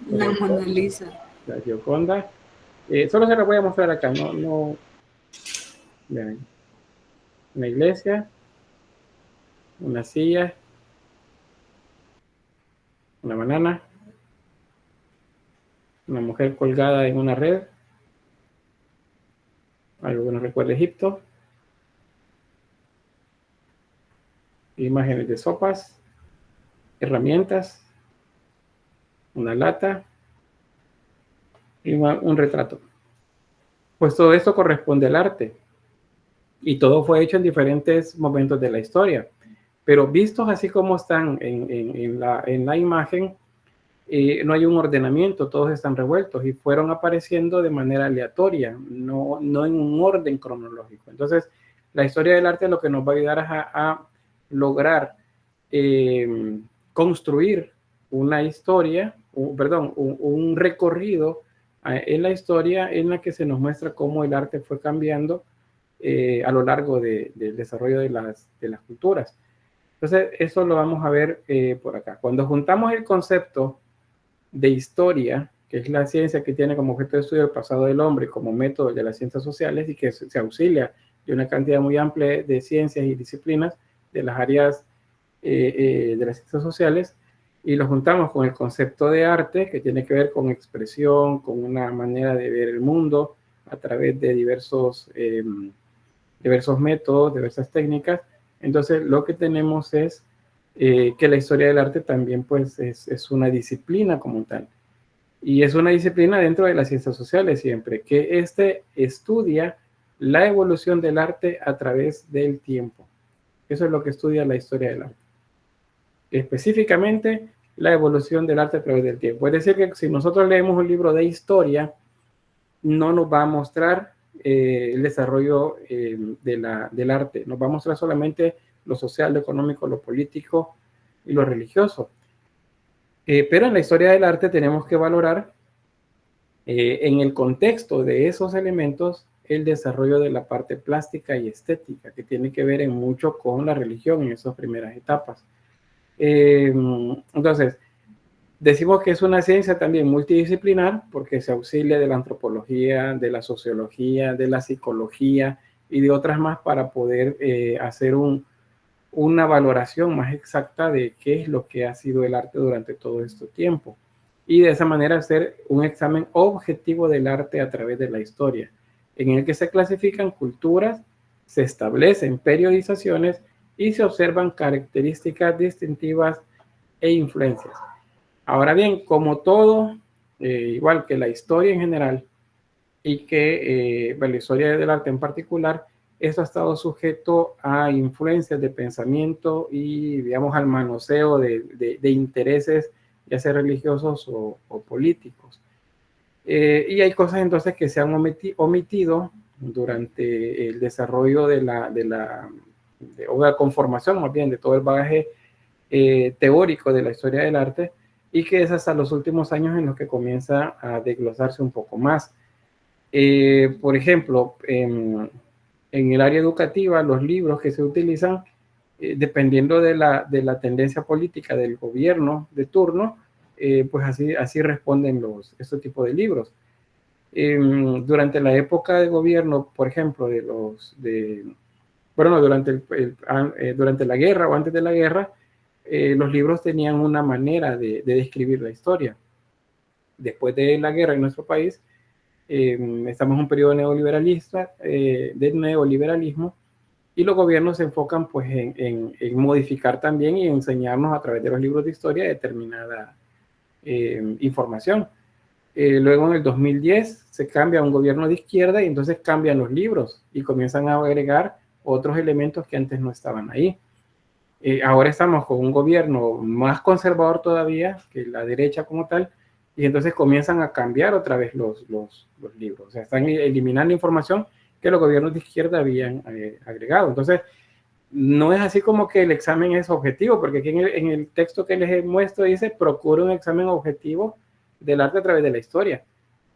La Mona Lisa. La Gioconda. Solo se la voy a mostrar acá, no. Vean. Una iglesia, una silla, una banana, una mujer colgada en una red, algo que nos recuerda Egipto, imágenes de sopas, herramientas, una lata y un retrato. Pues todo esto corresponde al arte. Y todo fue hecho en diferentes momentos de la historia. Pero vistos así como están en la imagen, no hay un ordenamiento, todos están revueltos y fueron apareciendo de manera aleatoria, no en un orden cronológico. Entonces, la historia del arte lo que nos va a ayudar a lograr construir una historia, un recorrido en la historia en la que se nos muestra cómo el arte fue cambiando a lo largo del desarrollo de las culturas. Entonces, eso lo vamos a ver por acá. Cuando juntamos el concepto de historia, que es la ciencia que tiene como objeto de estudio el pasado del hombre como método de las ciencias sociales y que se auxilia de una cantidad muy amplia de ciencias y disciplinas de las áreas de las ciencias sociales, y lo juntamos con el concepto de arte, que tiene que ver con expresión, con una manera de ver el mundo a través de diversos métodos, diversas técnicas. Entonces, lo que tenemos es que la historia del arte también pues, es una disciplina como tal. Y es una disciplina dentro de las ciencias sociales siempre, que estudia la evolución del arte a través del tiempo. Eso es lo que estudia la historia del arte. Específicamente, la evolución del arte a través del tiempo. Es decir, que si nosotros leemos un libro de historia, no nos va a mostrar el desarrollo del arte. Nos va a mostrar solamente lo social, lo económico, lo político y lo religioso. Pero en la historia del arte tenemos que valorar en el contexto de esos elementos el desarrollo de la parte plástica y estética, que tiene que ver en mucho con la religión en esas primeras etapas. Entonces, decimos que es una ciencia también multidisciplinar porque se auxilia de la antropología, de la sociología, de la psicología y de otras más para poder hacer una valoración más exacta de qué es lo que ha sido el arte durante todo este tiempo. Y de esa manera hacer un examen objetivo del arte a través de la historia, en el que se clasifican culturas se establecen periodizaciones y se observan características distintivas e influencias. Ahora bien, como todo, igual que la historia en general y que la historia del arte en particular, esto ha estado sujeto a influencias de pensamiento y, digamos, al manoseo de intereses, ya sea religiosos o políticos. Y hay cosas entonces que se han omitido durante el desarrollo o la conformación, más bien, de todo el bagaje teórico de la historia del arte, y que es hasta los últimos años en los que comienza a desglosarse un poco más. Por ejemplo, en el área educativa, los libros que se utilizan, dependiendo de la tendencia política del gobierno de turno, pues así responden estos tipos de libros. Durante la época de gobierno, por ejemplo, durante la guerra o antes de la guerra, los libros tenían una manera de describir la historia. Después de la guerra en nuestro país, estamos en un periodo neoliberalista, de neoliberalismo, y los gobiernos se enfocan pues en modificar también y enseñarnos a través de los libros de historia determinada información. Luego en el 2010 se cambia a un gobierno de izquierda y entonces cambian los libros y comienzan a agregar otros elementos que antes no estaban ahí. Ahora estamos con un gobierno más conservador todavía que la derecha como tal, y entonces comienzan a cambiar otra vez los libros. O sea, están eliminando información que los gobiernos de izquierda habían agregado. Entonces, no es así como que el examen es objetivo, porque aquí en el texto que les muestro dice, procura un examen objetivo del arte a través de la historia,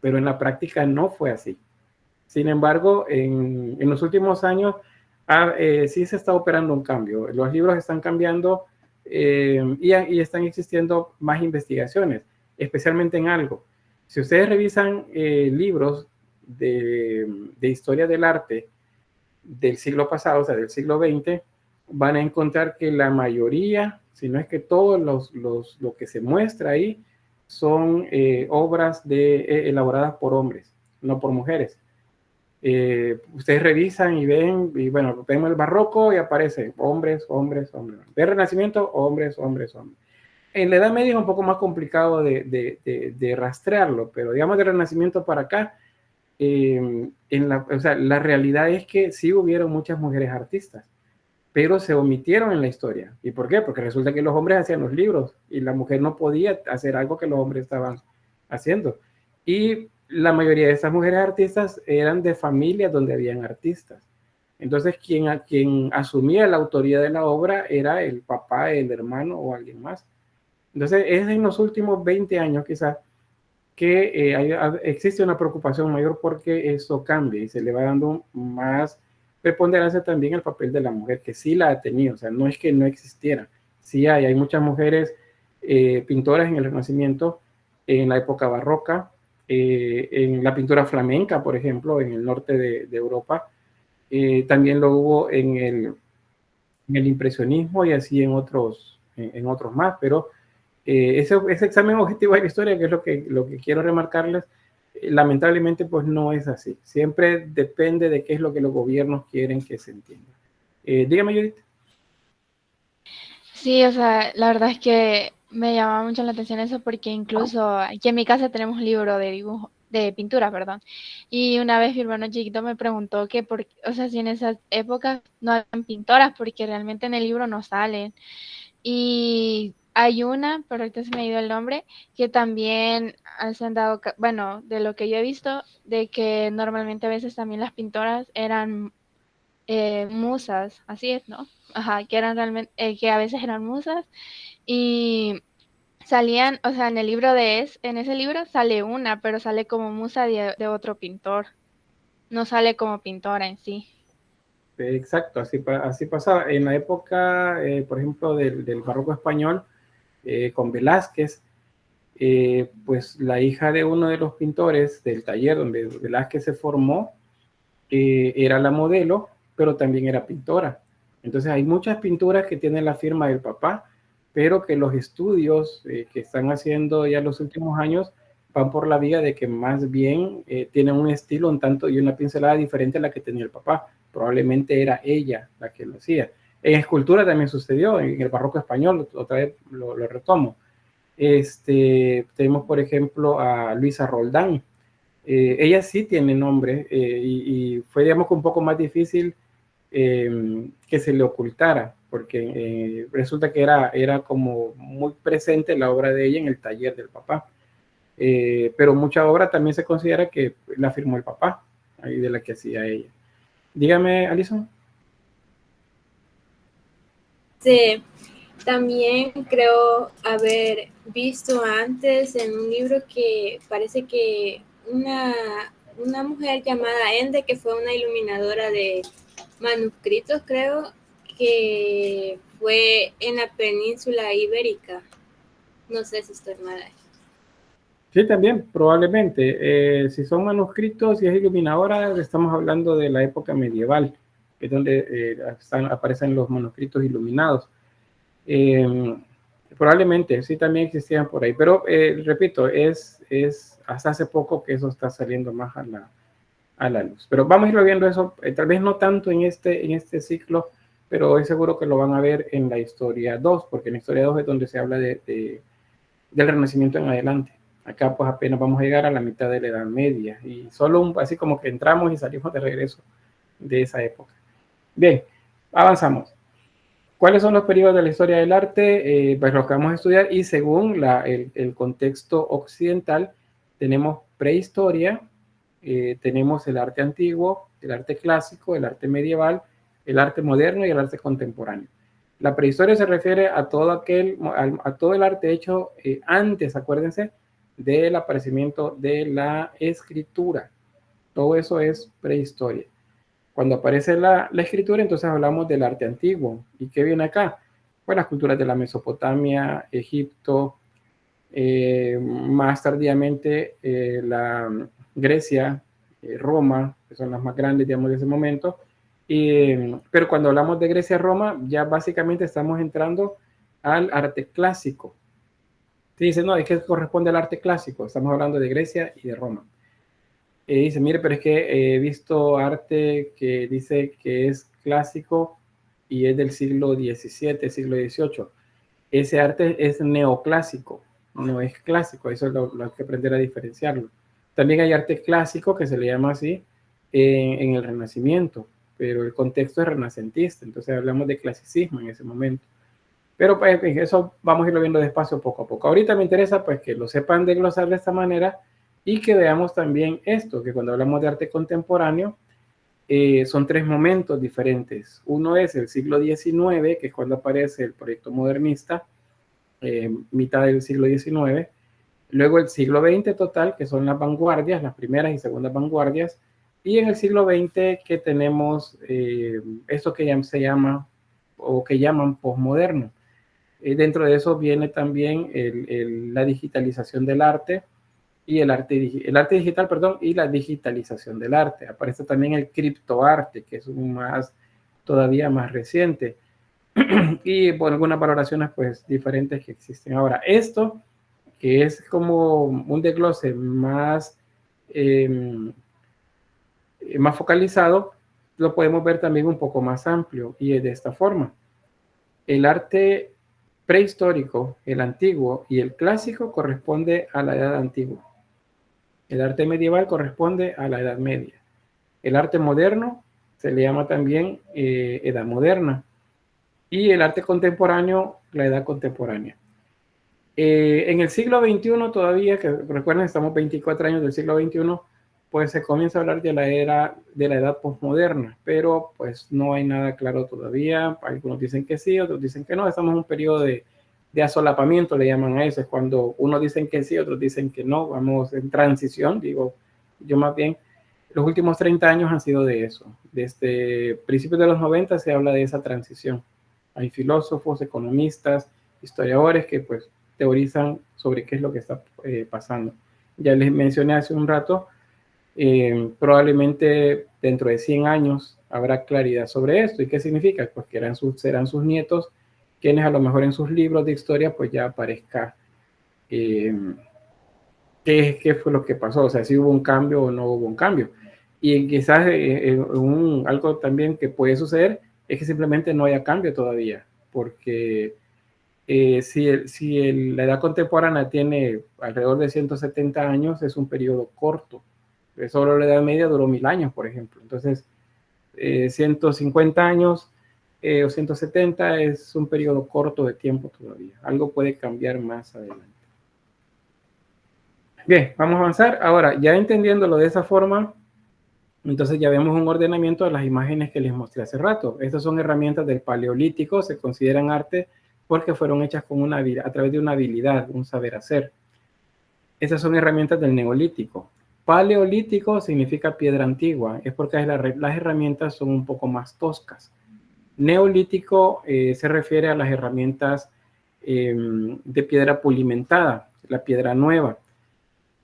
pero en la práctica no fue así. Sin embargo, en los últimos años sí se está operando un cambio. Los libros están cambiando y están existiendo más investigaciones, especialmente en algo. Si ustedes revisan libros de historia del arte del siglo pasado, o sea, del siglo XX, van a encontrar que la mayoría, si no es que todos lo que se muestra ahí, son obras elaboradas por hombres, no por mujeres. Ustedes revisan y ven, y bueno, vemos el barroco y aparece hombres, hombres, hombres. El Renacimiento, hombres, hombres, hombres. En la Edad Media es un poco más complicado de rastrearlo, pero digamos del Renacimiento para acá, o sea, la realidad es que sí hubieron muchas mujeres artistas, pero se omitieron en la historia. ¿Y por qué? Porque resulta que los hombres hacían los libros y la mujer no podía hacer algo que los hombres estaban haciendo. Y la mayoría de esas mujeres artistas eran de familias donde habían artistas. Entonces, quien asumía la autoría de la obra era el papá, el hermano o alguien más. Entonces, es en los últimos 20 años quizás que existe una preocupación mayor porque eso cambie y se le va dando más preponderancia también al papel de la mujer, que sí la ha tenido. O sea, no es que no existiera. Sí hay muchas mujeres pintoras en el Renacimiento, en la época barroca, en la pintura flamenca, por ejemplo, en el norte de Europa. También lo hubo en el impresionismo y así en otros más, pero ese examen objetivo de la historia, que es lo que quiero remarcarles, lamentablemente pues no es así. Siempre depende de qué es lo que los gobiernos quieren que se entienda. Dígame, Judith. Sí, o sea, la verdad es que me llama mucho la atención eso porque incluso aquí en mi casa tenemos un libro de dibujo, de pintura, perdón. Y una vez mi hermano chiquito me preguntó que, o sea, si en esas épocas no habían pintoras, porque realmente en el libro no salen. Y hay una, pero ahorita se me ha ido el nombre, que también se han dado, bueno, de lo que yo he visto, de que normalmente a veces también las pintoras eran musas, así es, ¿no? Ajá, que eran realmente, que a veces eran musas y salían, o sea, en el libro en ese libro sale una, pero sale como musa de otro pintor, no sale como pintora en sí. Exacto, así pasaba. En la época, por ejemplo, del barroco español, con Velázquez, pues la hija de uno de los pintores del taller donde Velázquez se formó, era la modelo, pero también era pintora. Entonces hay muchas pinturas que tienen la firma del papá, pero que los estudios que están haciendo ya los últimos años van por la vía de que más bien tienen un estilo un tanto y una pincelada diferente a la que tenía el papá. probablemente era ella la que lo hacía. En escultura también sucedió, en el barroco español, otra vez lo retomo. Tenemos, por ejemplo, a Luisa Roldán. Ella sí tiene nombre y fue, digamos, un poco más difícil que se le ocultara, porque resulta que era como muy presente la obra de ella en el taller del papá. Pero mucha obra también se considera que la firmó el papá, ahí de la que hacía ella. Dígame, Alison. Sí, también creo haber visto antes en un libro que parece que una mujer llamada Ende, que fue una iluminadora de manuscritos, creo, que fue en la península ibérica. No sé si estoy mal ahí. Sí, también, probablemente. Si son manuscritos, si es iluminadora, estamos hablando de la época medieval, que es donde aparecen los manuscritos iluminados. Probablemente, sí, también existían por ahí. Pero, repito, es hasta hace poco que eso está saliendo más a la luz. Pero vamos a ir viendo eso, tal vez no tanto en este ciclo, pero es seguro que lo van a ver en la historia 2, porque en la historia 2 es donde se habla del Renacimiento en adelante. Acá pues apenas vamos a llegar a la mitad de la Edad Media y solo así como que entramos y salimos de regreso de esa época. Bien, avanzamos. ¿Cuáles son los periodos de la historia del arte? Pues los que vamos a estudiar, y según el contexto occidental tenemos prehistoria, tenemos el arte antiguo, el arte clásico, el arte medieval, el arte moderno y el arte contemporáneo. La prehistoria se refiere a todo el arte hecho antes, acuérdense, del aparecimiento de la escritura. Todo eso es prehistoria. Cuando aparece la escritura, entonces hablamos del arte antiguo. ¿Y qué viene acá? Pues las culturas de la Mesopotamia, Egipto, más tardíamente la Grecia, Roma, que son las más grandes, digamos, de ese momento. Pero cuando hablamos de Grecia-Roma, ya básicamente estamos entrando al arte clásico. Se dice, no, es que corresponde al arte clásico. Estamos hablando de Grecia y de Roma. Dice, mire, pero es que he visto arte que dice que es clásico y es del siglo XVII, siglo XVIII. Ese arte es neoclásico, no es clásico. Eso es lo hay que aprender a diferenciarlo. También hay arte clásico que se le llama así en el Renacimiento, pero el contexto es renacentista. Entonces hablamos de clasicismo en ese momento. Pero pues eso vamos a irlo viendo despacio poco a poco. Ahorita me interesa pues que lo sepan desglosar de esta manera y que veamos también esto, que cuando hablamos de arte contemporáneo son tres momentos diferentes. Uno es el siglo XIX, que es cuando aparece el proyecto modernista, mitad del siglo XIX. Luego el siglo XX total, que son las vanguardias, las primeras y segundas vanguardias. Y en el siglo XX que tenemos esto que se llama o que llaman posmoderno. Dentro de eso viene también la digitalización del arte y el arte digital, perdón, y la digitalización del arte. Aparece también el criptoarte, que es todavía más reciente. Y por algunas valoraciones pues diferentes que existen ahora. Esto, que es como un desglose más focalizado, lo podemos ver también un poco más amplio y es de esta forma. El arte prehistórico, el antiguo y el clásico corresponde a la edad antigua. El arte medieval corresponde a la edad media. El arte moderno se le llama también edad moderna. Y el arte contemporáneo, la edad contemporánea. En el siglo XXI todavía, que recuerden, estamos 24 años del siglo XXI, pues se comienza a hablar de la edad posmoderna, pero pues no hay nada claro todavía. Algunos dicen que sí, otros dicen que no. Estamos en un periodo de asolapamiento, le llaman a eso, es cuando unos dicen que sí, otros dicen que no. Vamos en transición, digo yo más bien. Los últimos 30 años han sido de eso. Desde principios de los 90 se habla de esa transición. Hay filósofos, economistas, historiadores que pues teorizan sobre qué es lo que está pasando. Ya les mencioné hace un rato, probablemente dentro de 100 años habrá claridad sobre esto. ¿Y qué significa? Pues que serán sus nietos quienes a lo mejor en sus libros de historia pues ya aparezca qué fue lo que pasó, o sea, si hubo un cambio o no hubo un cambio. Y quizás algo también que puede suceder es que simplemente no haya cambio todavía, porque si la edad contemporánea tiene alrededor de 170 años, es un periodo corto. Solo la edad media duró 1000 años, por ejemplo. Entonces, 150 años o 170 es un periodo corto de tiempo todavía. Algo puede cambiar más adelante. Bien, vamos a avanzar. Ahora, ya entendiéndolo de esa forma, entonces ya vemos un ordenamiento de las imágenes que les mostré hace rato. Estas son herramientas del Paleolítico, se consideran arte porque fueron hechas a través de una habilidad, un saber hacer. Esas son herramientas del Neolítico. Paleolítico significa piedra antigua, es porque las herramientas son un poco más toscas. Neolítico se refiere a las herramientas de piedra pulimentada, la piedra nueva,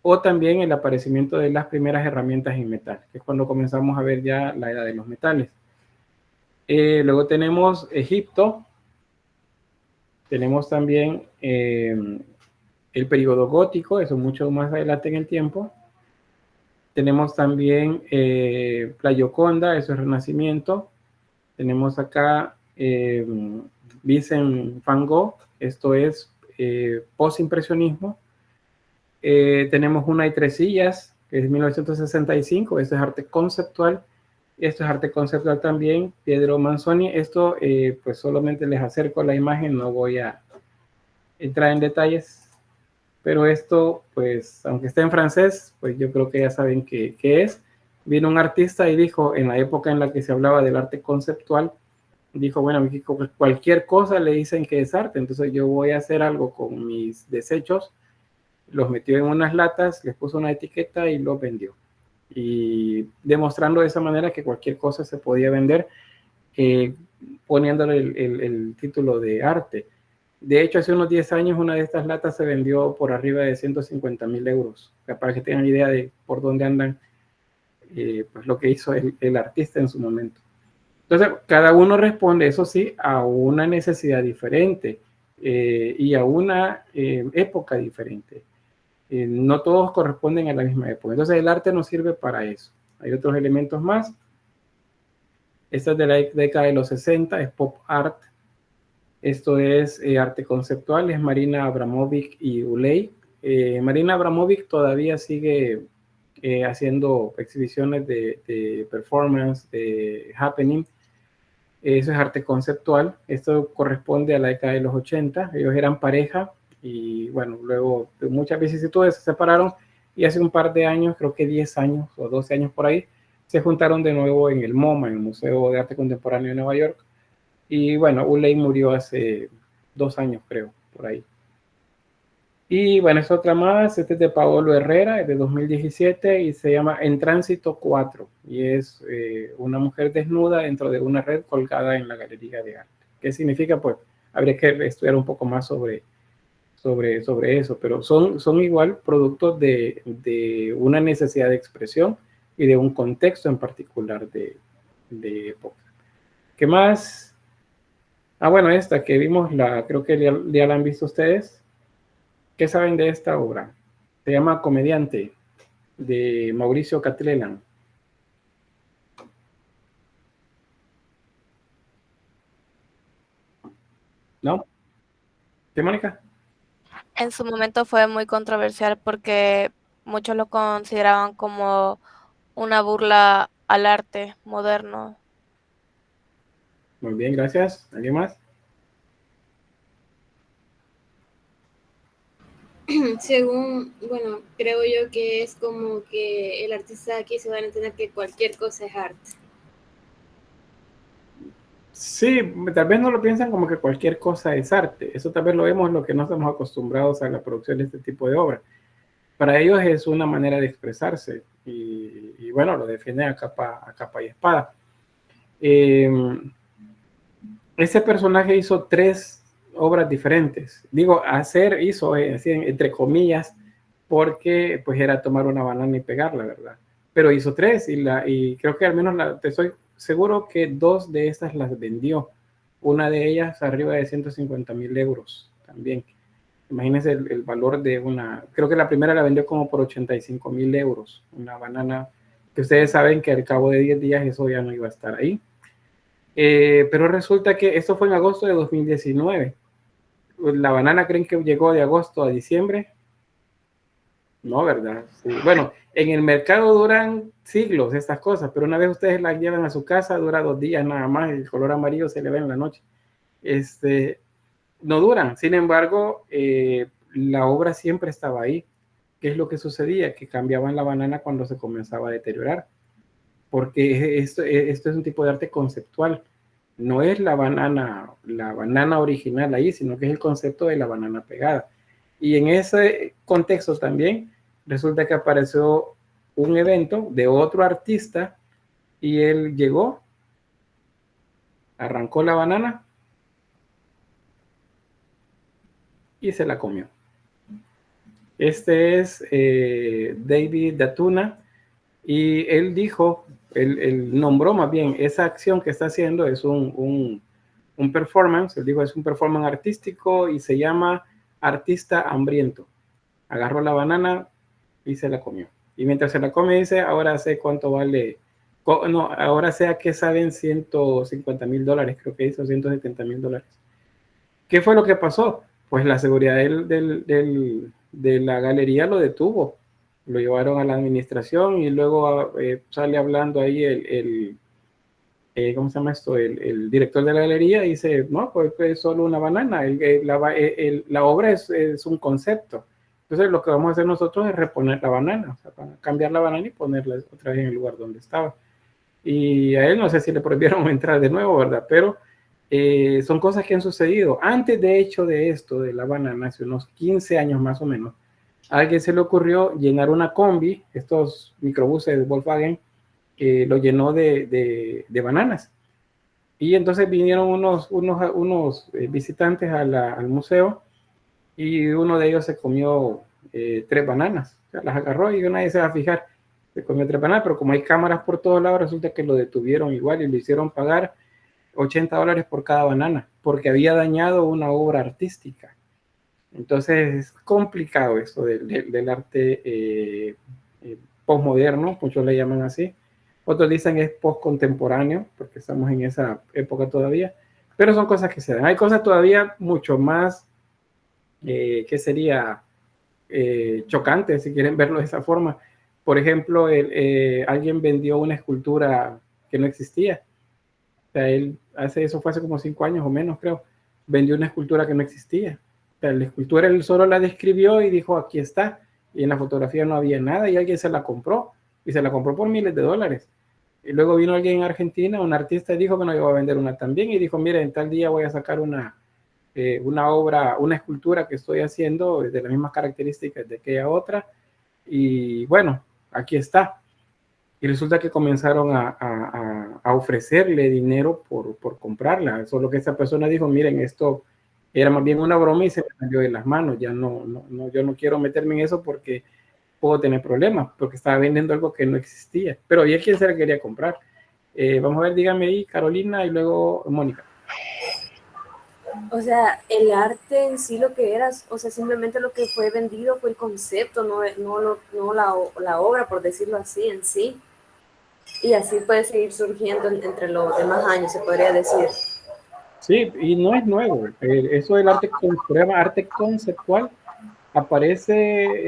o también el aparecimiento de las primeras herramientas en metal, que es cuando comenzamos a ver ya la edad de los metales. Luego tenemos Egipto, tenemos también el periodo gótico, eso mucho más adelante en el tiempo. Tenemos también la Gioconda, eso es Renacimiento. Tenemos acá Vincent van Gogh, esto es postimpresionismo. Tenemos Una y tres sillas, que es 1965, esto es arte conceptual. Esto es arte conceptual también, Pietro Manzoni. Esto pues solamente les acerco la imagen, no voy a entrar en detalles. Pero esto, pues, aunque esté en francés, pues yo creo que ya saben qué es. Vino un artista y dijo, en la época en la que se hablaba del arte conceptual, dijo, bueno, cualquier cosa le dicen que es arte, entonces yo voy a hacer algo con mis desechos, los metió en unas latas, les puso una etiqueta y los vendió. Y demostrando de esa manera que cualquier cosa se podía vender, poniéndole el título de arte. De hecho, hace unos 10 años una de estas latas se vendió por arriba de 150.000 euros. O sea, para que tengan idea de por dónde andan, pues lo que hizo el artista en su momento. Entonces, cada uno responde, eso sí, a una necesidad diferente y a una época diferente. No todos corresponden a la misma época. Entonces, el arte nos sirve para eso. Hay otros elementos más. Esta es de la década de los 60, es pop art. Esto es arte conceptual, es Marina Abramovic y Uley. Marina Abramovic todavía sigue haciendo exhibiciones de performance, de happening. Eso es arte conceptual. Esto corresponde a la década de los 80. Ellos eran pareja y bueno, luego de muchas vicisitudes se separaron y hace un par de años, creo que 10 años o 12 años por ahí, se juntaron de nuevo en el MoMA, en el Museo de Arte Contemporáneo de Nueva York. Y bueno, Uley murió hace 2 años, creo, por ahí. Y bueno, es otra más, este es de Paolo Herrera, es de 2017 y se llama En Tránsito 4. Y es una mujer desnuda dentro de una red colgada en la galería de arte. ¿Qué significa? Pues habría que estudiar un poco más sobre eso, pero son igual productos de una necesidad de expresión y de un contexto en particular de época. ¿Qué más? Bueno, esta que vimos, creo que ya la han visto ustedes. ¿Qué saben de esta obra? Se llama Comediante, de Mauricio Catlelan. ¿No? ¿Sí, Mónica? En su momento fue muy controversial porque muchos lo consideraban como una burla al arte moderno. Muy bien, gracias. ¿Alguien más? Según, bueno, creo yo que es como que el artista aquí se va a entender que cualquier cosa es arte. Sí, tal vez no lo piensan como que cualquier cosa es arte. Eso tal vez lo vemos lo que no estamos acostumbrados a la producción de este tipo de obra. Para ellos es una manera de expresarse y bueno, lo defienden a capa y espada. Ese personaje hizo 3 obras diferentes. Digo, hizo, así, entre comillas, porque pues era tomar una banana y pegarla, ¿verdad? Pero hizo 3 y creo que al menos estoy seguro que 2 de estas las vendió. Una de ellas arriba de 150.000 euros también. Imagínense el valor de creo que la primera la vendió como por 85.000 euros, una banana que ustedes saben que al cabo de 10 días eso ya no iba a estar ahí. Pero resulta que esto fue en agosto de 2019. ¿La banana creen que llegó de agosto a diciembre? No, ¿verdad? Sí. Bueno, en el mercado duran siglos estas cosas, pero una vez ustedes las llevan a su casa, dura 2 días nada más, el color amarillo se le ve en la noche. No duran. Sin embargo, la obra siempre estaba ahí. ¿Qué es lo que sucedía? Que cambiaban la banana cuando se comenzaba a deteriorar. Porque esto es un tipo de arte conceptual. No es la banana original ahí, sino que es el concepto de la banana pegada. Y en ese contexto también resulta que apareció un evento de otro artista y él llegó, arrancó la banana y se la comió. Este es David Datuna y él dijo, él nombró más bien esa acción que está haciendo es un performance, él dijo es un performance artístico y se llama Artista Hambriento. Agarró la banana y se la comió. Y mientras se la come dice, ahora sé cuánto vale, no, ahora sé a qué saben $150,000, creo que hizo $170,000. ¿Qué fue lo que pasó? Pues la seguridad de la galería lo detuvo. Lo llevaron a la administración y luego sale hablando ahí ¿cómo se llama esto? El director de la galería dice, no, pues es solo una banana. La obra es un concepto. Entonces lo que vamos a hacer nosotros es reponer la banana, o sea, cambiar la banana y ponerla otra vez en el lugar donde estaba. Y a él no sé si le prohibieron entrar de nuevo, ¿verdad? Pero son cosas que han sucedido. Antes de hecho de esto, de la banana, hace unos 15 años más o menos, a alguien se le ocurrió llenar una combi, estos microbuses de Volkswagen, lo llenó de bananas. Y entonces vinieron unos visitantes al museo y uno de ellos se comió 3 bananas. O sea, las agarró y nadie se va a fijar. Se comió 3 bananas, pero como hay cámaras por todos lados, resulta que lo detuvieron igual y le hicieron pagar $80 por cada banana, porque había dañado una obra artística. Entonces es complicado eso del arte postmoderno, muchos le llaman así. Otros dicen es postcontemporáneo, porque estamos en esa época todavía. Pero son cosas que se dan. Hay cosas todavía mucho más, que sería chocante, si quieren verlo de esa forma. Por ejemplo, alguien vendió una escultura que no existía. O sea, eso fue hace como 5 años o menos, creo. Vendió una escultura que no existía. O sea, la escultura él solo la describió y dijo, aquí está. Y en la fotografía no había nada y alguien se la compró. Y se la compró por miles de dólares. Y luego vino alguien en Argentina, un artista, y dijo que no iba a vender una también. Y dijo, mire, en tal día voy a sacar una obra, una escultura que estoy haciendo de las mismas características de aquella otra. Y bueno, aquí está. Y resulta que comenzaron a ofrecerle dinero por comprarla. Solo que esta persona dijo, miren, esto era más bien una broma y se me salió de las manos. Ya yo no quiero meterme en eso porque puedo tener problemas, porque estaba vendiendo algo que no existía. Pero ¿y a quién se la quería comprar? Vamos a ver, dígame ahí, Carolina, y luego Mónica. O sea, el arte en sí lo que era, o sea, simplemente lo que fue vendido fue el concepto, no la obra, por decirlo así, en sí. Y así puede seguir surgiendo entre los demás años, se podría decir. Sí, y no es nuevo. Eso del arte conceptual aparece,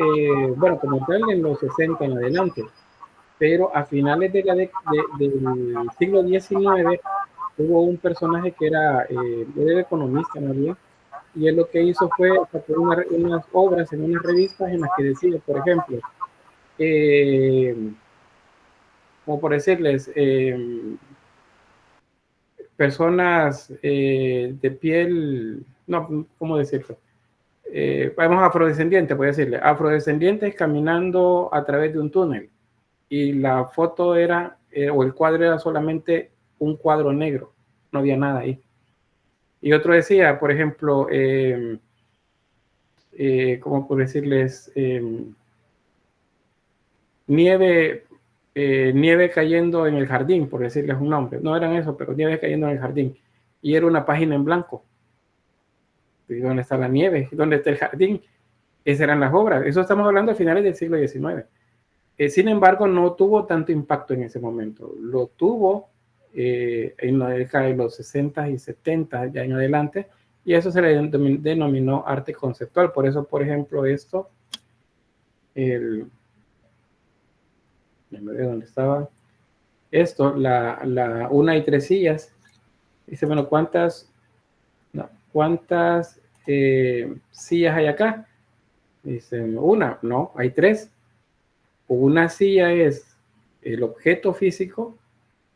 bueno, como tal en los 60 en adelante, pero a finales del siglo XIX hubo un personaje que era economista, ¿no? Y él lo que hizo fue sacar unas obras en unas revistas en las que decía, por ejemplo, como por decirles, personas de piel, no, ¿cómo decirlo? Vamos, afrodescendientes, voy a decirle, afrodescendientes caminando a través de un túnel. Y la foto era, o el cuadro era solamente un cuadro negro, no había nada ahí. Y otro decía, por ejemplo, ¿cómo por decirles? Nieve cayendo en el jardín, por decirles un nombre. No eran eso, pero nieve cayendo en el jardín. Y era una página en blanco. ¿Y dónde está la nieve? ¿Dónde está el jardín? Esas eran las obras. Eso estamos hablando a finales del siglo XIX. Sin embargo, no tuvo tanto impacto en ese momento. Lo tuvo en la década de los 60 y 70, ya en adelante, y eso se le denominó arte conceptual. Por eso, por ejemplo, esto, ya me veo dónde estaba, esto, la una y tres sillas, dice, bueno, ¿cuántas sillas hay acá? Dice, una, no, hay tres. Una silla es el objeto físico,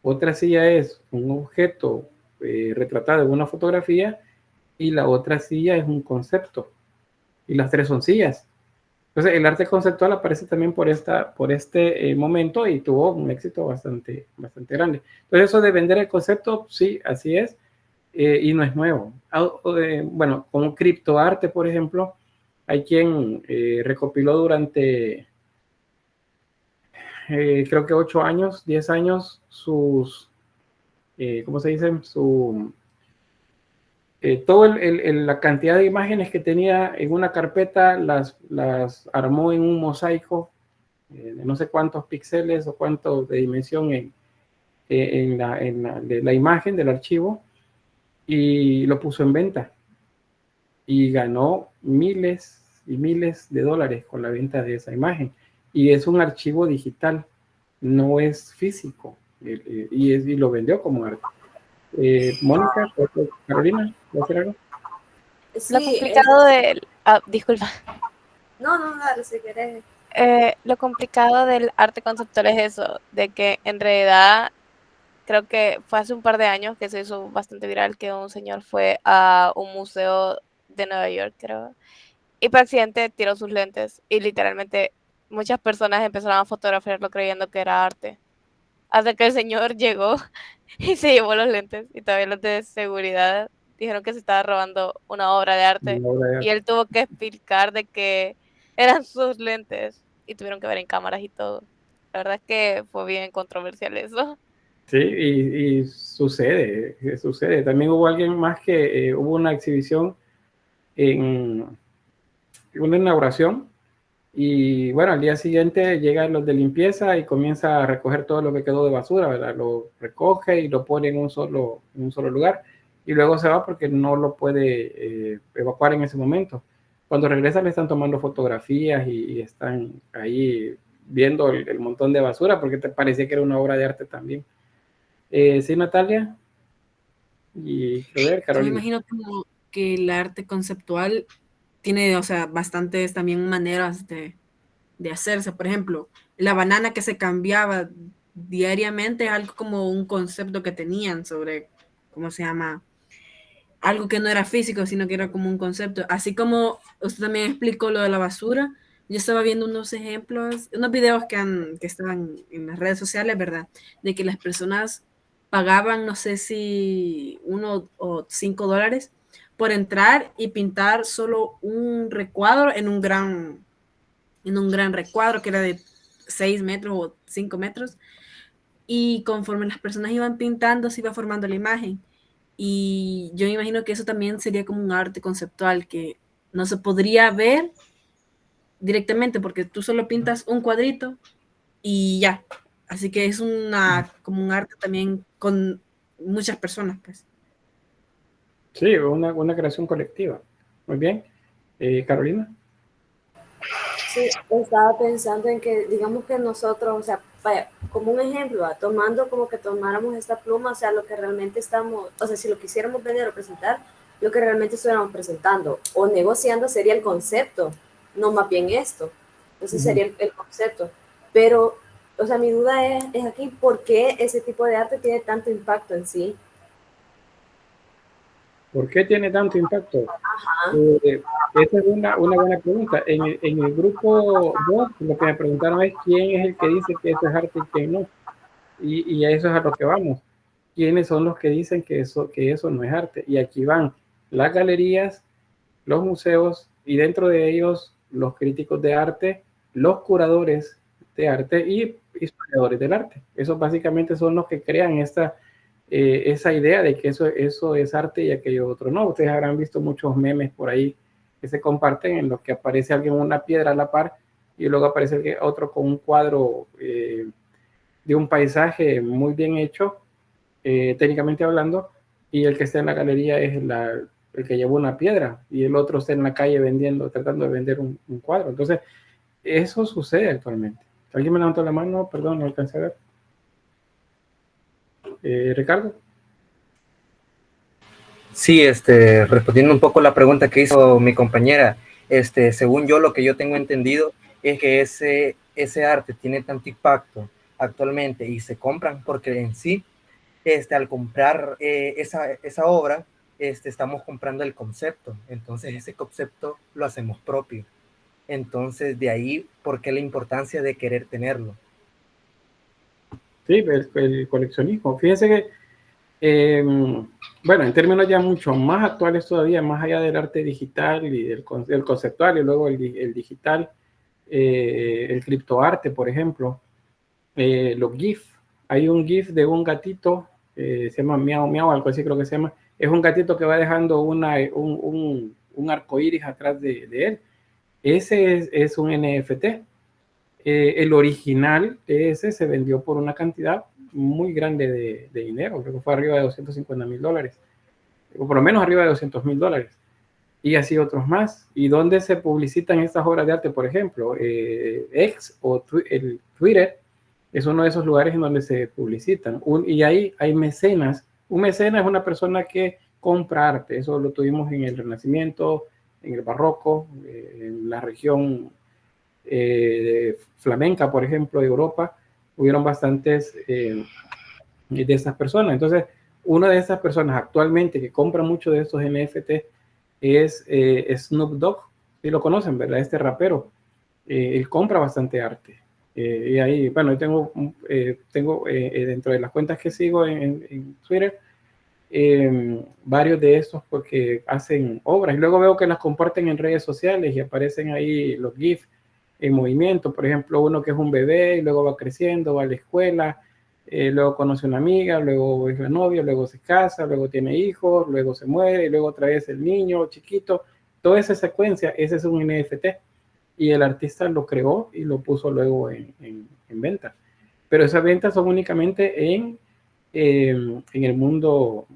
otra silla es un objeto retratado en una fotografía y la otra silla es un concepto. Y las tres son sillas. Entonces, el arte conceptual aparece también por este momento y tuvo un éxito bastante grande. Entonces, eso de vender el concepto, sí, así es, y no es nuevo. Bueno, como criptoarte, por ejemplo, hay quien recopiló durante, creo que 8 años, 10 años, sus, ¿cómo se dice? Toda la cantidad de imágenes que tenía en una carpeta las armó en un mosaico de no sé cuántos píxeles o cuánto de dimensión de la imagen del archivo y lo puso en venta y ganó miles y miles de dólares con la venta de esa imagen. Y es un archivo digital, no es físico, y lo vendió como arte. Mónica, Carolina, ¿va a hacer algo? Lo complicado del... disculpa. No, dale, si querés. Lo complicado del arte conceptual es eso, de que en realidad creo que fue hace un par de años que se hizo bastante viral que un señor fue a un museo de Nueva York, creo, y por accidente tiró sus lentes y literalmente muchas personas empezaron a fotografiarlo creyendo que era arte. Hasta que el señor llegó y se llevó los lentes y todavía los de seguridad dijeron que se estaba robando una obra de arte y él tuvo que explicar de que eran sus lentes y tuvieron que ver en cámaras y todo. La verdad es que fue bien controversial eso. Sí, y sucede. También hubo alguien más que hubo una exhibición en una inauguración y bueno, al día siguiente llegan los de limpieza y comienza a recoger todo lo que quedó de basura, ¿verdad? Lo recoge y lo pone en un solo lugar y luego se va porque no lo puede evacuar en ese momento. Cuando regresa le están tomando fotografías y están ahí viendo el montón de basura porque te parecía que era una obra de arte también. Sí, Natalia. Y a ver, Carolina. Yo me imagino como que el arte conceptual tiene, o sea, bastantes también maneras de hacerse. Por ejemplo, la banana que se cambiaba diariamente es algo como un concepto que tenían sobre, ¿cómo se llama? Algo que no era físico, sino que era como un concepto. Así como usted también explicó lo de la basura, yo estaba viendo unos ejemplos, unos videos que estaban en las redes sociales, ¿verdad? De que las personas pagaban, no sé si $1 o $5 por entrar y pintar solo un recuadro en un gran recuadro que era de 6 metros o 5 metros. Y conforme las personas iban pintando, se iba formando la imagen. Y yo me imagino que eso también sería como un arte conceptual que no se podría ver directamente porque tú solo pintas un cuadrito y ya. Así que es como un arte también con muchas personas, pues. Sí, una creación colectiva. Muy bien. Carolina. Sí, estaba pensando en que, digamos que nosotros, o sea, vaya, como un ejemplo, tomando como que tomáramos esta pluma, o sea, lo que realmente estamos, o sea, si lo quisiéramos vender o presentar, lo que realmente estuviéramos presentando o negociando sería el concepto, no más bien esto. Entonces sería el concepto. Pero, o sea, mi duda es aquí, ¿por qué ese tipo de arte tiene tanto impacto en sí? ¿Por qué tiene tanto impacto? Esa es una buena pregunta. En el grupo 2, lo que me preguntaron es quién es el que dice que eso es arte y quién no. Y a eso es a lo que vamos. ¿Quiénes son los que dicen que eso no es arte? Y aquí van las galerías, los museos y dentro de ellos los críticos de arte, los curadores de arte y historiadores del arte. Esos básicamente son los que crean esa idea de que eso es arte y aquello otro no. Ustedes habrán visto muchos memes por ahí que se comparten en los que aparece alguien una piedra a la par y luego aparece otro con un cuadro de un paisaje muy bien hecho, técnicamente hablando, y el que está en la galería es el que llevó una piedra, y el otro está en la calle tratando de vender un cuadro. Entonces, eso sucede actualmente. ¿Alguien me levantó la mano? Perdón, no alcancé a ver. Ricardo. Sí, respondiendo un poco la pregunta que hizo mi compañera, según yo, lo que yo tengo entendido es que ese arte tiene tanto impacto actualmente y se compran porque en sí, al comprar esa obra, estamos comprando el concepto. Entonces, ese concepto lo hacemos propio. Entonces, de ahí, ¿por qué la importancia de querer tenerlo? Sí, el coleccionismo. Fíjense que, bueno, en términos ya mucho más actuales todavía, más allá del arte digital y del conceptual y luego el digital, el criptoarte, por ejemplo, los GIF. Hay un GIF de un gatito, se llama Miau Miau, algo así creo que se llama. Es un gatito que va dejando un arco iris atrás de él. Ese es un NFT. El original, ese se vendió por una cantidad muy grande de dinero, creo que fue arriba de $250,000, o por lo menos arriba de $200,000, y así otros más. ¿Y dónde se publicitan estas obras de arte? Por ejemplo, X o el Twitter es uno de esos lugares en donde se publicitan, y ahí hay mecenas. Un mecenas es una persona que compra arte. Eso lo tuvimos en el Renacimiento, en el Barroco, en la región flamenca, por ejemplo, de Europa, hubieron bastantes de esas personas. Entonces, una de esas personas actualmente que compra mucho de estos NFT es Snoop Dogg, si lo conocen, ¿verdad? Este rapero, él compra bastante arte. Y ahí, bueno, yo tengo dentro de las cuentas que sigo en Twitter, varios de estos porque hacen obras, y luego veo que las comparten en redes sociales y aparecen ahí los GIFs en movimiento. Por ejemplo, uno que es un bebé y luego va creciendo, va a la escuela, luego conoce una amiga, luego es la novia, luego se casa, luego tiene hijos, luego se muere, y luego otra vez el niño chiquito. Toda esa secuencia, ese es un NFT, y el artista lo creó y lo puso luego en venta. Pero esas ventas son únicamente en el mundo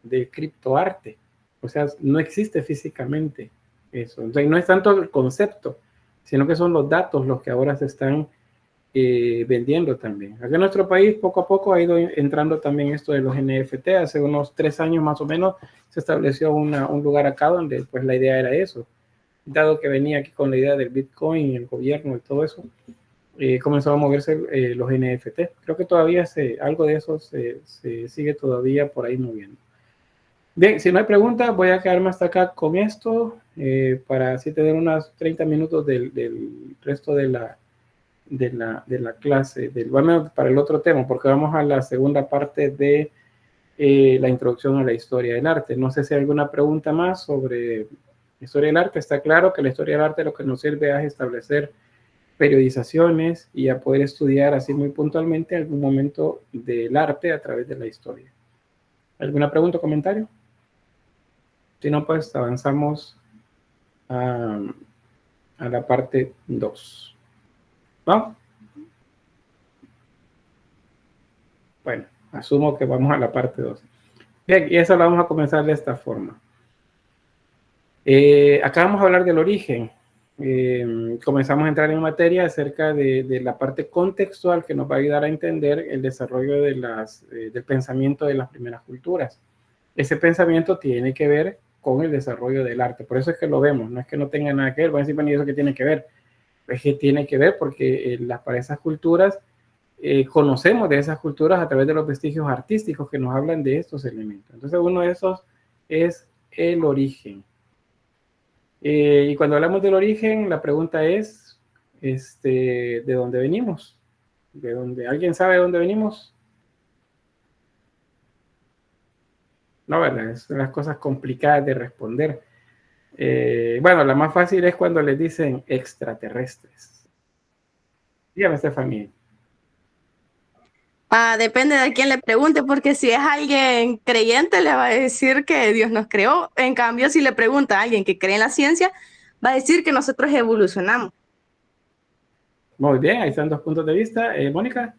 del criptoarte. O sea, no existe físicamente eso. O sea, no es tanto el concepto, sino que son los datos los que ahora se están vendiendo también. Aquí en nuestro país poco a poco ha ido entrando también esto de los NFT. Hace unos 3 años más o menos se estableció un lugar acá donde pues la idea era eso. Dado que venía aquí con la idea del Bitcoin, el gobierno y todo eso, comenzó a moverse los NFT. Creo que todavía algo de eso se sigue todavía por ahí moviendo. Bien, si no hay preguntas, voy a quedarme hasta acá con esto para así tener unos 30 minutos del resto de la clase, bueno, para el otro tema, porque vamos a la segunda parte de la introducción a la historia del arte. No sé si hay alguna pregunta más sobre historia del arte. Está claro que la historia del arte lo que nos sirve es establecer periodizaciones y a poder estudiar así muy puntualmente algún momento del arte a través de la historia. ¿Alguna pregunta o comentario? Si no, pues avanzamos a la parte 2. ¿No? Bueno, asumo que vamos a la parte 2. Bien, y eso lo vamos a comenzar de esta forma. Acá vamos a hablar del origen. Comenzamos a entrar en materia acerca de la parte contextual que nos va a ayudar a entender el desarrollo del pensamiento de las primeras culturas. Ese pensamiento tiene que ver con el desarrollo del arte. Por eso es que lo vemos, no es que no tenga nada que ver. Van a decir, bueno, ¿y eso qué tiene que ver? Es que tiene que ver porque para esas culturas conocemos de esas culturas a través de los vestigios artísticos que nos hablan de estos elementos. Entonces, uno de esos es el origen. Y cuando hablamos del origen, la pregunta es, ¿de dónde venimos? ¿De dónde? ¿Alguien sabe de dónde venimos? No, ¿verdad? Son las cosas complicadas de responder. Bueno, la más fácil es cuando les dicen extraterrestres. Dígame, Estefanía. Depende de quién le pregunte, porque si es alguien creyente, le va a decir que Dios nos creó. En cambio, si le pregunta a alguien que cree en la ciencia, va a decir que nosotros evolucionamos. Muy bien, ahí están dos puntos de vista. Mónica,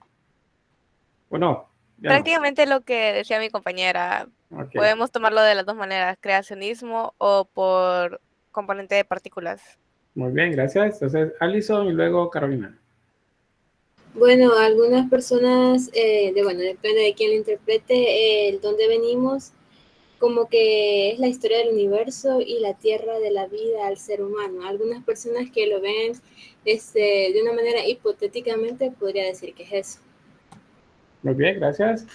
¿o no? Ya no. Prácticamente lo que decía mi compañera. Ok. Podemos tomarlo de las dos maneras, creacionismo o por componente de partículas. Muy bien, gracias. Entonces, Alison y luego Carolina. Bueno, algunas personas, bueno, depende de quién lo interprete, el dónde venimos, como que es la historia del universo y la tierra de la vida al ser humano. Algunas personas que lo ven de una manera hipotéticamente podría decir que es eso. Muy bien, gracias.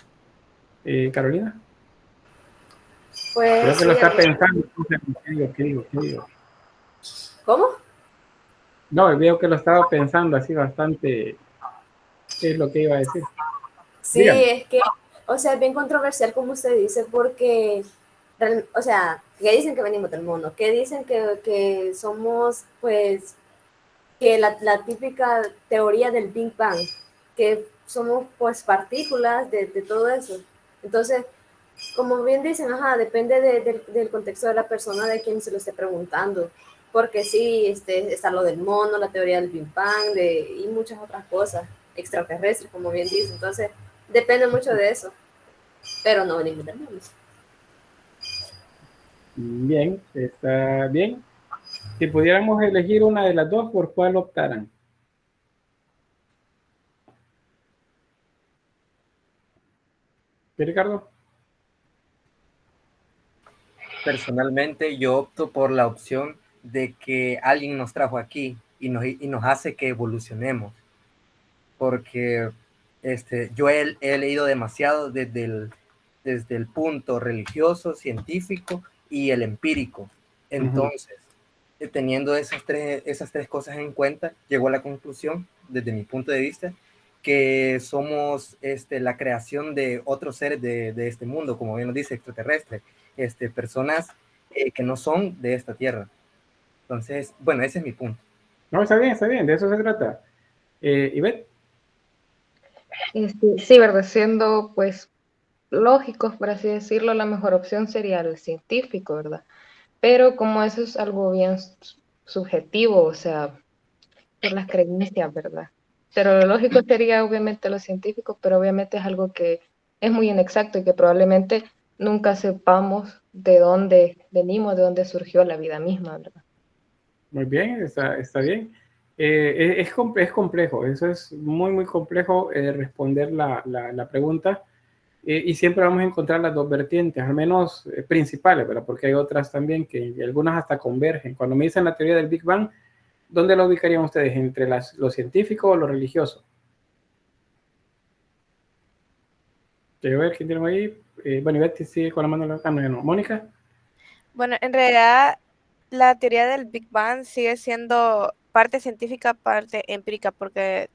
Carolina. Pues Creo que sí, lo está a mí- pensando. ¿Qué digo? ¿Cómo? No, veo que lo estaba pensando así bastante. ¿Qué es lo que iba a decir? Sí, Dígame. es que, o sea, es bien controversial como usted dice, porque, o sea, que dicen que venimos del mundo, que dicen que somos, pues, que la típica teoría del Big Bang, que somos, pues, partículas de todo eso. Entonces, como bien dicen, ajá, depende del contexto de la persona, de quien se lo esté preguntando, porque sí, está lo del mono, la teoría del Big Bang, y muchas otras cosas extraterrestres, como bien dicen. Entonces, depende mucho de eso, pero no venimos del mundo. Bien, está bien. Si pudiéramos elegir una de las dos, ¿por cuál optaran? ¿Sí, Ricardo? Personalmente, yo opto por la opción de que alguien nos trajo aquí y nos hace que evolucionemos. Porque yo he leído demasiado desde el punto religioso, científico y el empírico. Entonces, teniendo esas tres cosas en cuenta, llegó a la conclusión, desde mi punto de vista, que somos la creación de otros seres de este mundo, como bien nos dice, extraterrestre, personas que no son de esta tierra. Entonces, bueno, ese es mi punto. No, está bien, de eso se trata. Ivette. Sí, ¿verdad? Siendo pues lógicos, por así decirlo, la mejor opción sería el científico, ¿verdad? Pero como eso es algo bien subjetivo, o sea, por las creencias, ¿verdad? Pero lo lógico sería obviamente lo científico, pero obviamente es algo que es muy inexacto y que probablemente nunca sepamos de dónde venimos, de dónde surgió la vida misma, ¿verdad? Muy bien, está bien. Es complejo, eso es muy complejo responder la pregunta. Y siempre vamos a encontrar las dos vertientes, al menos principales, ¿verdad? Porque hay otras también que algunas hasta convergen. Cuando me dicen la teoría del Big Bang, ¿dónde la ubicarían ustedes? ¿Entre lo científico o lo religioso? Quiero ver quién tiene ahí. Bueno, Ivette sigue con la mano en la mano. No. Mónica. Bueno, en realidad la teoría del Big Bang sigue siendo parte científica, parte empírica, porque